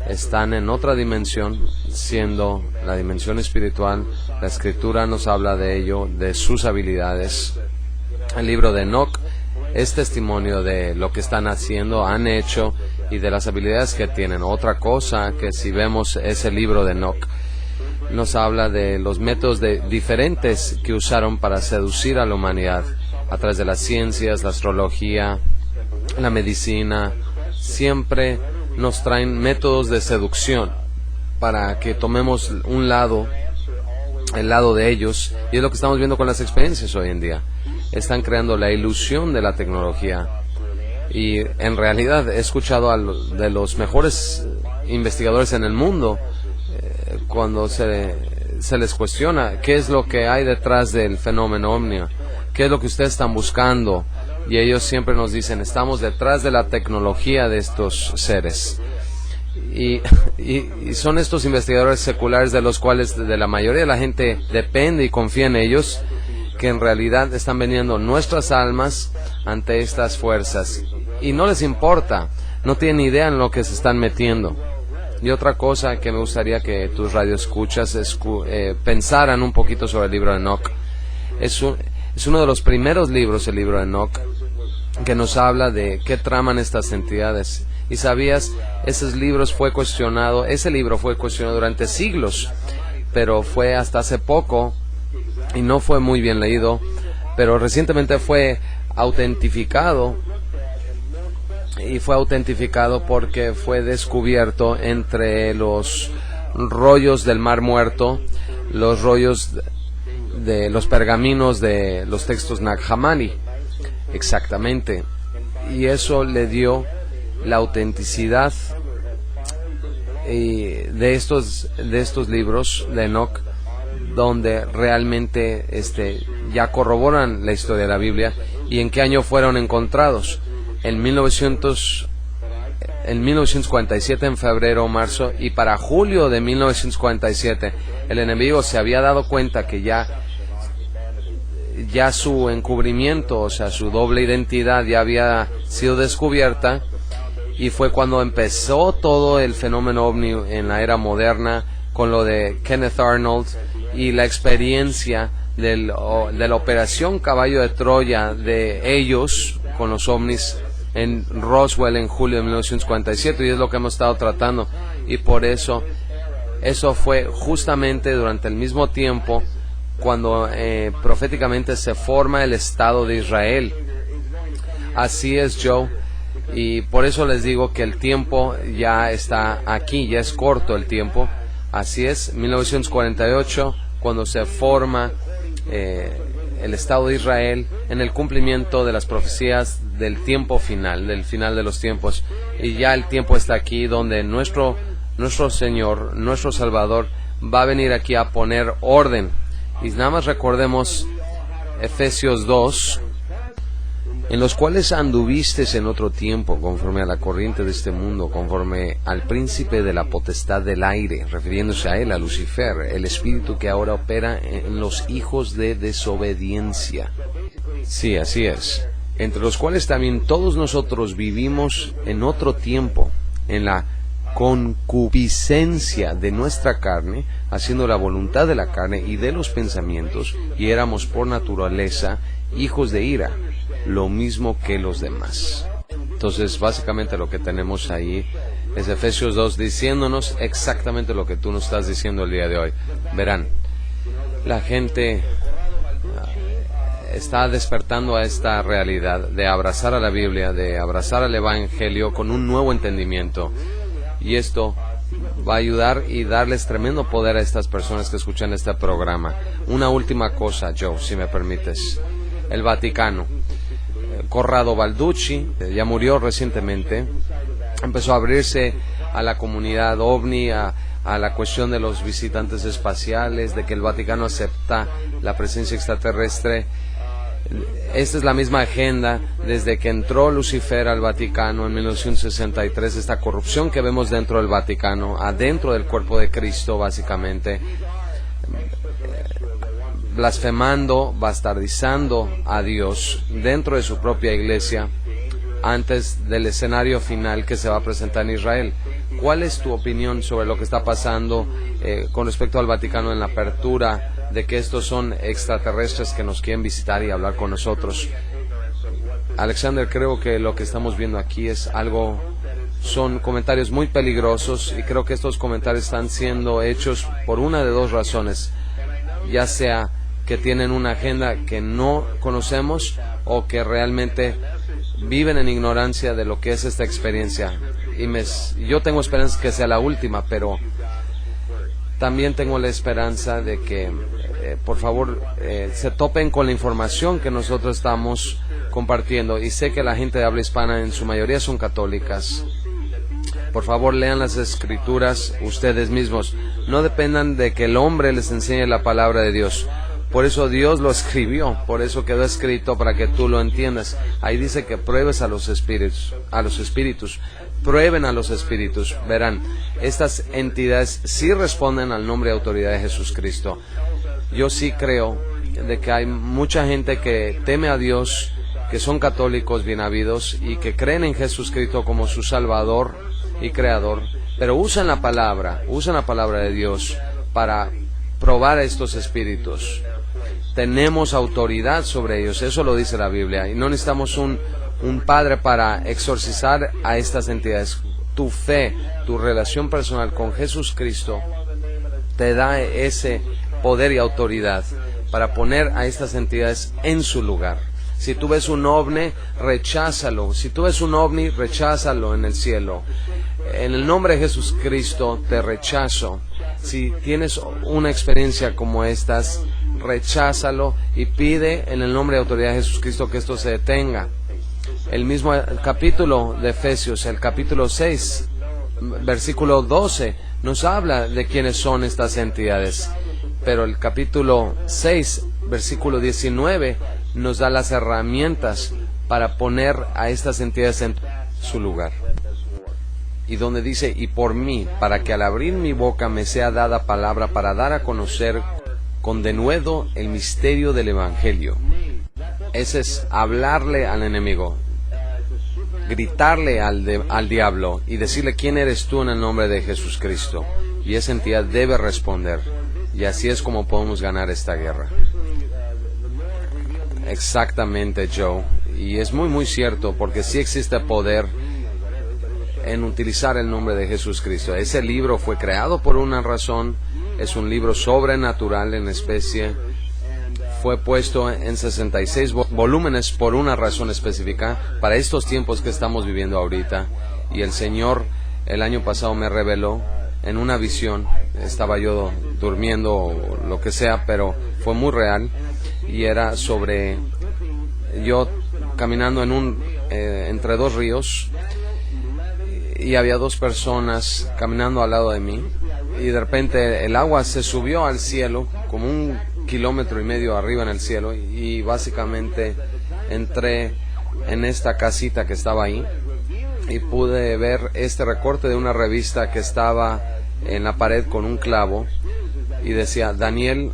Están en otra dimensión, siendo la dimensión espiritual. La Escritura nos habla de ello, de sus habilidades. El libro de Enoch es testimonio de lo que están haciendo, han hecho y de las habilidades que tienen. Otra cosa que si vemos ese libro de Enoch, nos habla de los métodos diferentes que usaron para seducir a la humanidad a través de las ciencias, la astrología, la medicina. Siempre nos traen métodos de seducción para que tomemos un lado, el lado de ellos, y es lo que estamos viendo con las experiencias hoy en día. Están creando la ilusión de la tecnología, y en realidad he escuchado de los mejores investigadores en el mundo cuando se les cuestiona qué es lo que hay detrás del fenómeno ovni, qué es lo que ustedes están buscando. Y ellos siempre nos dicen, estamos detrás de la tecnología de estos seres. Y son estos investigadores seculares de los cuales de la mayoría de la gente depende y confía en ellos, que en realidad están vendiendo nuestras almas ante estas fuerzas. Y no les importa, no tienen idea en lo que se están metiendo. Y otra cosa que me gustaría que tus radioescuchas pensaran un poquito sobre el libro de Enoch. Es uno de los primeros libros, el libro de Enoch, que nos habla de qué traman estas entidades. Y sabías, ese libro fue cuestionado durante siglos, pero fue hasta hace poco y no fue muy bien leído, pero recientemente fue autentificado, y fue autentificado porque fue descubierto entre los rollos del Mar Muerto, los rollos de los pergaminos de los textos Nag Hammadi, exactamente, y eso le dio la autenticidad de estos libros de Enoch, donde realmente ya corroboran la historia de la Biblia. ¿Y en qué año fueron encontrados? En 1947, en febrero o marzo, y para julio de 1947 el enemigo se había dado cuenta que ya su encubrimiento, o sea, su doble identidad ya había sido descubierta, y fue cuando empezó todo el fenómeno ovni en la era moderna, con lo de Kenneth Arnold y la experiencia de la operación Caballo de Troya de ellos con los ovnis en Roswell en julio de 1947, y es lo que hemos estado tratando. Y por eso fue justamente durante el mismo tiempo cuando proféticamente se forma el Estado de Israel. Así es, Joe, y por eso les digo que el tiempo ya está aquí, ya es corto el tiempo. Así es, 1948, cuando se forma el Estado de Israel, en el cumplimiento de las profecías del tiempo final, del final de los tiempos. Y ya el tiempo está aquí, donde nuestro Señor, nuestro Salvador, va a venir aquí a poner orden. Y nada más recordemos Efesios 2, en los cuales anduvistes en otro tiempo, conforme a la corriente de este mundo, conforme al príncipe de la potestad del aire, refiriéndose a él, a Lucifer, el espíritu que ahora opera en los hijos de desobediencia. Sí, así es. Entre los cuales también todos nosotros vivimos en otro tiempo, en la concupiscencia de nuestra carne, haciendo la voluntad de la carne y de los pensamientos, y éramos por naturaleza hijos de ira, lo mismo que los demás. Entonces, básicamente lo que tenemos ahí es Efesios 2 diciéndonos exactamente lo que tú nos estás diciendo el día de hoy. Verán, la gente está despertando a esta realidad de abrazar a la Biblia, de abrazar al Evangelio con un nuevo entendimiento, y esto va a ayudar y darles tremendo poder a estas personas que escuchan este programa. Una última cosa, Joe, si me permites. El Vaticano. Corrado Balducci, ya murió recientemente, empezó a abrirse a la comunidad ovni, a la cuestión de los visitantes espaciales, de que el Vaticano acepta la presencia extraterrestre. Esta es la misma agenda desde que entró Lucifer al Vaticano en 1963, esta corrupción que vemos dentro del Vaticano, adentro del cuerpo de Cristo, básicamente, blasfemando, bastardizando a Dios dentro de su propia iglesia, antes del escenario final que se va a presentar en Israel. ¿Cuál es tu opinión sobre lo que está pasando con respecto al Vaticano en la apertura de que estos son extraterrestres que nos quieren visitar y hablar con nosotros? Alexander, creo que lo que estamos viendo aquí es son comentarios muy peligrosos, y creo que estos comentarios están siendo hechos por una de dos razones, ya sea que tienen una agenda que no conocemos, o que realmente viven en ignorancia de lo que es esta experiencia. Y yo tengo esperanza que sea la última, pero también tengo la esperanza de que, por favor, se topen con la información que nosotros estamos compartiendo. Y sé que la gente de habla hispana en su mayoría son católicas. Por favor, lean las Escrituras ustedes mismos. No dependan de que el hombre les enseñe la palabra de Dios. Por eso Dios lo escribió, por eso quedó escrito, para que tú lo entiendas. Ahí dice que pruebes a los espíritus, prueben a los espíritus. Verán, estas entidades sí responden al nombre y autoridad de Jesucristo. Yo sí creo de que hay mucha gente que teme a Dios, que son católicos bien habidos y que creen en Jesucristo como su Salvador y Creador, pero usan la palabra de Dios para probar a estos espíritus. Tenemos autoridad sobre ellos, eso lo dice la Biblia, y no necesitamos un un padre para exorcizar a estas entidades. Tu fe, tu relación personal con Jesucristo te da ese poder y autoridad para poner a estas entidades en su lugar. Si tú ves un ovni, recházalo. Si tú ves un ovni, recházalo en el cielo. En el nombre de Jesucristo te rechazo. Si tienes una experiencia como estas, recházalo y pide en el nombre de autoridad de Jesucristo que esto se detenga. El mismo capítulo de Efesios, el capítulo 6, versículo 12, nos habla de quiénes son estas entidades. Pero el capítulo 6, versículo 19, nos da las herramientas para poner a estas entidades en su lugar. Y donde dice, y por mí, para que al abrir mi boca me sea dada palabra para dar a conocer con denuedo el misterio del Evangelio. Ese es hablarle al enemigo, gritarle al diablo y decirle quién eres tú en el nombre de Jesucristo. Y esa entidad debe responder. Y así es como podemos ganar esta guerra. Exactamente, Joe. Y es muy cierto, porque sí existe poder en utilizar el nombre de Jesucristo. Ese libro fue creado por una razón. Es un libro sobrenatural en especie. Fue puesto en 66 volúmenes por una razón específica para estos tiempos que estamos viviendo ahorita. Y el Señor el año pasado me reveló en una visión. Estaba yo durmiendo o lo que sea, pero fue muy real. Y era sobre yo caminando entre dos ríos, y había dos personas caminando al lado de mí, y de repente el agua se subió al cielo, como 1,5 kilómetros arriba en el cielo, y básicamente entré en esta casita que estaba ahí, y pude ver este recorte de una revista que estaba en la pared con un clavo, y decía Daniel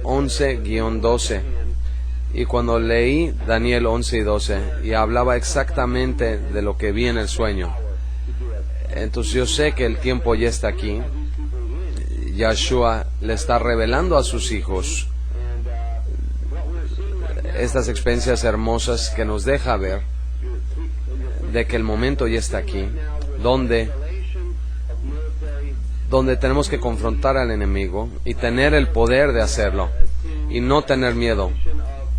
11-12, y cuando leí Daniel 11 y 12, y hablaba exactamente de lo que vi en el sueño, entonces yo sé que el tiempo ya está aquí. Yahshua le está revelando a sus hijos estas experiencias hermosas que nos deja ver de que el momento ya está aquí, donde tenemos que confrontar al enemigo y tener el poder de hacerlo y no tener miedo,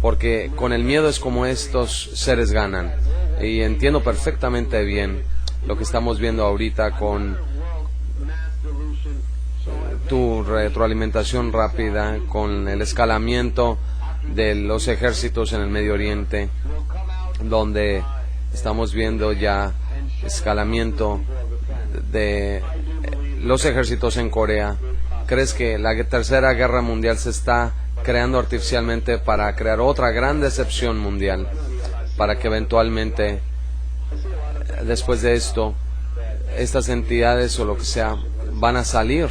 porque con el miedo es como estos seres ganan. Y entiendo perfectamente bien lo que estamos viendo ahorita con tu retroalimentación rápida, con el escalamiento de los ejércitos en el Medio Oriente, donde estamos viendo ya escalamiento de los ejércitos en Corea. ¿Crees que la tercera guerra mundial se está creando artificialmente para crear otra gran decepción mundial, para que eventualmente después de esto estas entidades o lo que sea van a salir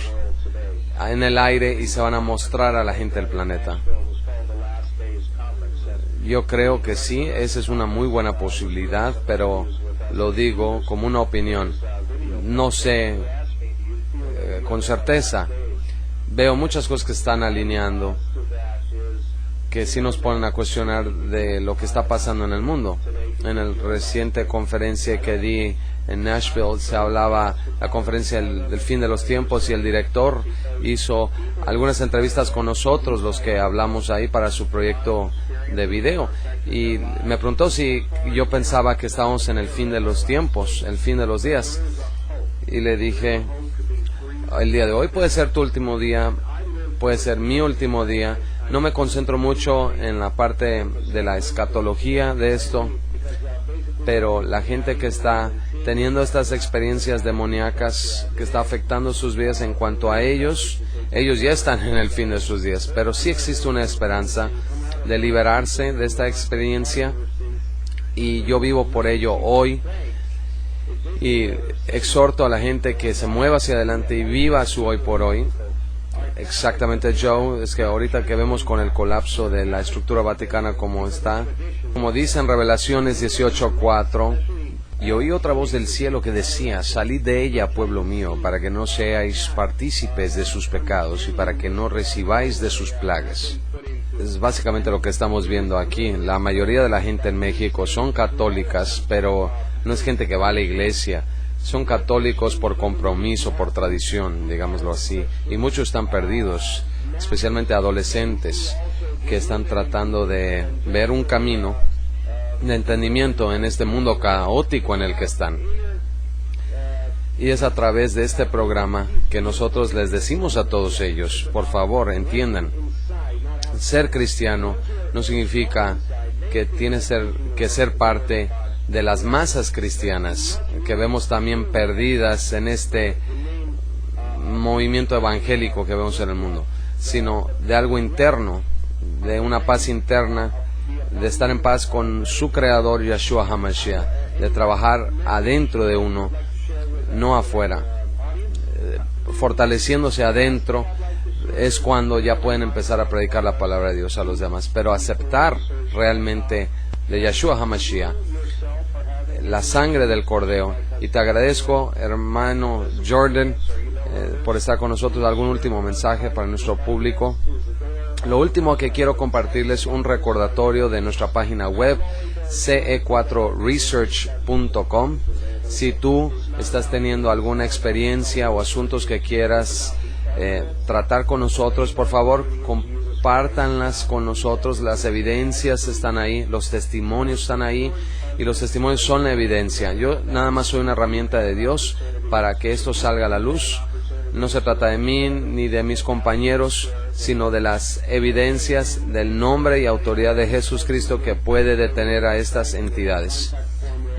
en el aire y se van a mostrar a la gente del planeta? Yo creo que sí, esa es una muy buena posibilidad, pero lo digo como una opinión. No sé con certeza. Veo muchas cosas que están alineando, que sí nos ponen a cuestionar de lo que está pasando en el mundo. En la reciente conferencia que di en Nashville se hablaba la conferencia del fin de los tiempos, y el director hizo algunas entrevistas con nosotros, los que hablamos ahí para su proyecto de video, y me preguntó si yo pensaba que estábamos en el fin de los tiempos, el fin de los días, y le dije, el día de hoy puede ser tu último día, puede ser mi último día. No me concentro mucho en la parte de la escatología de esto, pero la gente que está teniendo estas experiencias demoníacas que está afectando sus vidas, en cuanto a ellos ya están en el fin de sus días, pero sí existe una esperanza de liberarse de esta experiencia, y yo vivo por ello hoy, y exhorto a la gente que se mueva hacia adelante y viva su hoy por hoy. Exactamente, Joe, es que ahorita que vemos con el colapso de la estructura vaticana como está, como dice en Revelaciones 18:4, y oí otra voz del cielo que decía, salid de ella, pueblo mío, para que no seáis partícipes de sus pecados y para que no recibáis de sus plagas. es básicamente lo que estamos viendo aquí. La mayoría de la gente en México son católicas, pero no es gente que va a la iglesia. Son católicos por compromiso, por tradición, digámoslo así. Y muchos están perdidos, especialmente adolescentes que están tratando de ver un camino de entendimiento en este mundo caótico en el que están. Y es a través de este programa que nosotros les decimos a todos ellos, por favor, entiendan, ser cristiano no significa que tienes que ser parte de las masas cristianas, que vemos también perdidas en este movimiento evangélico que vemos en el mundo, sino de algo interno, de una paz interna, de estar en paz con su creador Yeshua HaMashiach, de trabajar adentro de uno, no afuera. Fortaleciéndose adentro es cuando ya pueden empezar a predicar la palabra de Dios a los demás, pero aceptar realmente de Yeshua HaMashiach la sangre del Cordero. Y te agradezco, hermano Jordan, por estar con nosotros. ¿Algún último mensaje para nuestro público? Lo último que quiero compartirles, un recordatorio de nuestra página web, ce4research.com. Si tú estás teniendo alguna experiencia o asuntos que quieras tratar con nosotros, por favor, compártanlas con nosotros. Las evidencias están ahí, los testimonios están ahí, y los testimonios son la evidencia. Yo nada más soy una herramienta de Dios para que esto salga a la luz. No se trata de mí ni de mis compañeros, sino de las evidencias del nombre y autoridad de Jesucristo que puede detener a estas entidades.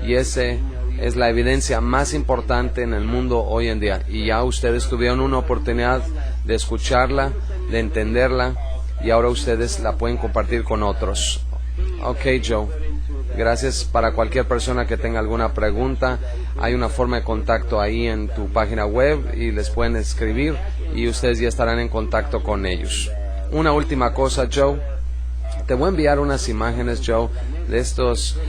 Y ese es la evidencia más importante en el mundo hoy en día. Y ya ustedes tuvieron una oportunidad de escucharla, de entenderla, y ahora ustedes la pueden compartir con otros. Ok, Joe. Gracias. Para cualquier persona que tenga alguna pregunta, hay una forma de contacto ahí en tu página web y les pueden escribir y ustedes ya estarán en contacto con ellos. Una última cosa, Joe. Te voy a enviar unas imágenes, Joe, de estos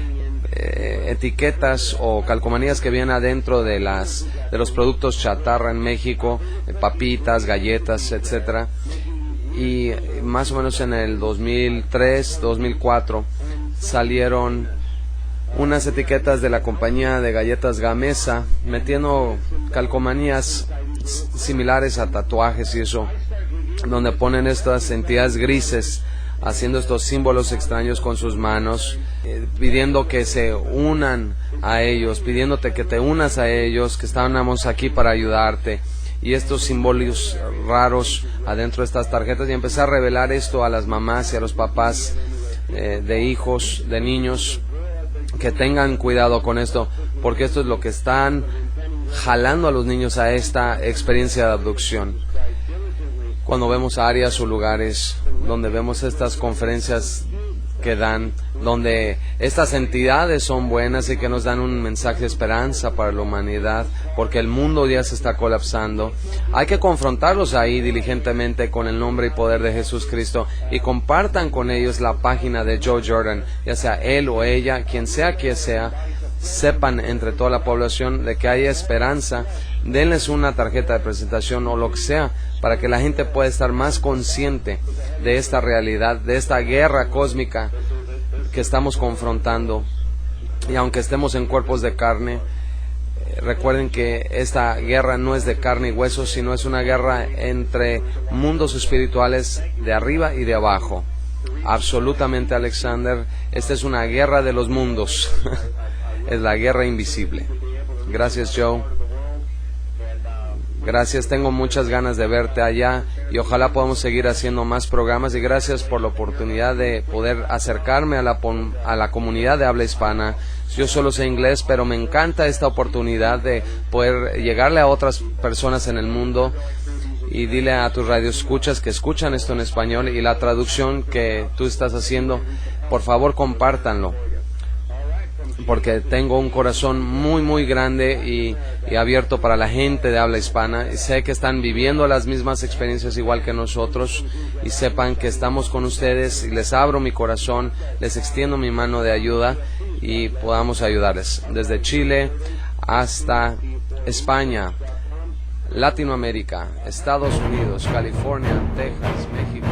etiquetas o calcomanías que vienen adentro de los productos chatarra en México, papitas, galletas, etcétera. Y más o menos en el 2003, 2004 salieron unas etiquetas de la compañía de galletas Gamesa metiendo calcomanías similares a tatuajes y eso, donde ponen estas entidades grises haciendo estos símbolos extraños con sus manos, pidiendo que se unan a ellos, pidiéndote que te unas a ellos, que estábamos aquí para ayudarte, y estos símbolos raros adentro de estas tarjetas. Y empecé a revelar esto a las mamás y a los papás de hijos, de niños, que tengan cuidado con esto, porque esto es lo que están jalando a los niños a esta experiencia de abducción. Cuando vemos áreas o lugares donde vemos estas conferencias que dan, donde estas entidades son buenas y que nos dan un mensaje de esperanza para la humanidad, porque el mundo ya se está colapsando, hay que confrontarlos ahí diligentemente con el nombre y poder de Jesucristo, y compartan con ellos la página de Joe Jordan, ya sea él o ella, quien sea que sea. Sepan entre toda la población de que hay esperanza. Denles una tarjeta de presentación o lo que sea, para que la gente pueda estar más consciente de esta realidad, de esta guerra cósmica que estamos confrontando. Y aunque estemos en cuerpos de carne, recuerden que esta guerra no es de carne y hueso, sino es una guerra entre mundos espirituales de arriba y de abajo. Absolutamente, Alexander, esta es una guerra de los mundos. Es la guerra invisible. Gracias, Joe. Gracias, tengo muchas ganas de verte allá y ojalá podamos seguir haciendo más programas, y gracias por la oportunidad de poder acercarme a la comunidad de habla hispana. Yo solo sé inglés, pero me encanta esta oportunidad de poder llegarle a otras personas en el mundo. Y dile a tus radioescuchas que escuchan esto en español y la traducción que tú estás haciendo, por favor compártanlo, porque tengo un corazón muy muy grande y abierto para la gente de habla hispana, y sé que están viviendo las mismas experiencias igual que nosotros, y sepan que estamos con ustedes, y les abro mi corazón, les extiendo mi mano de ayuda y podamos ayudarles desde Chile hasta España, Latinoamérica, Estados Unidos, California, Texas, México.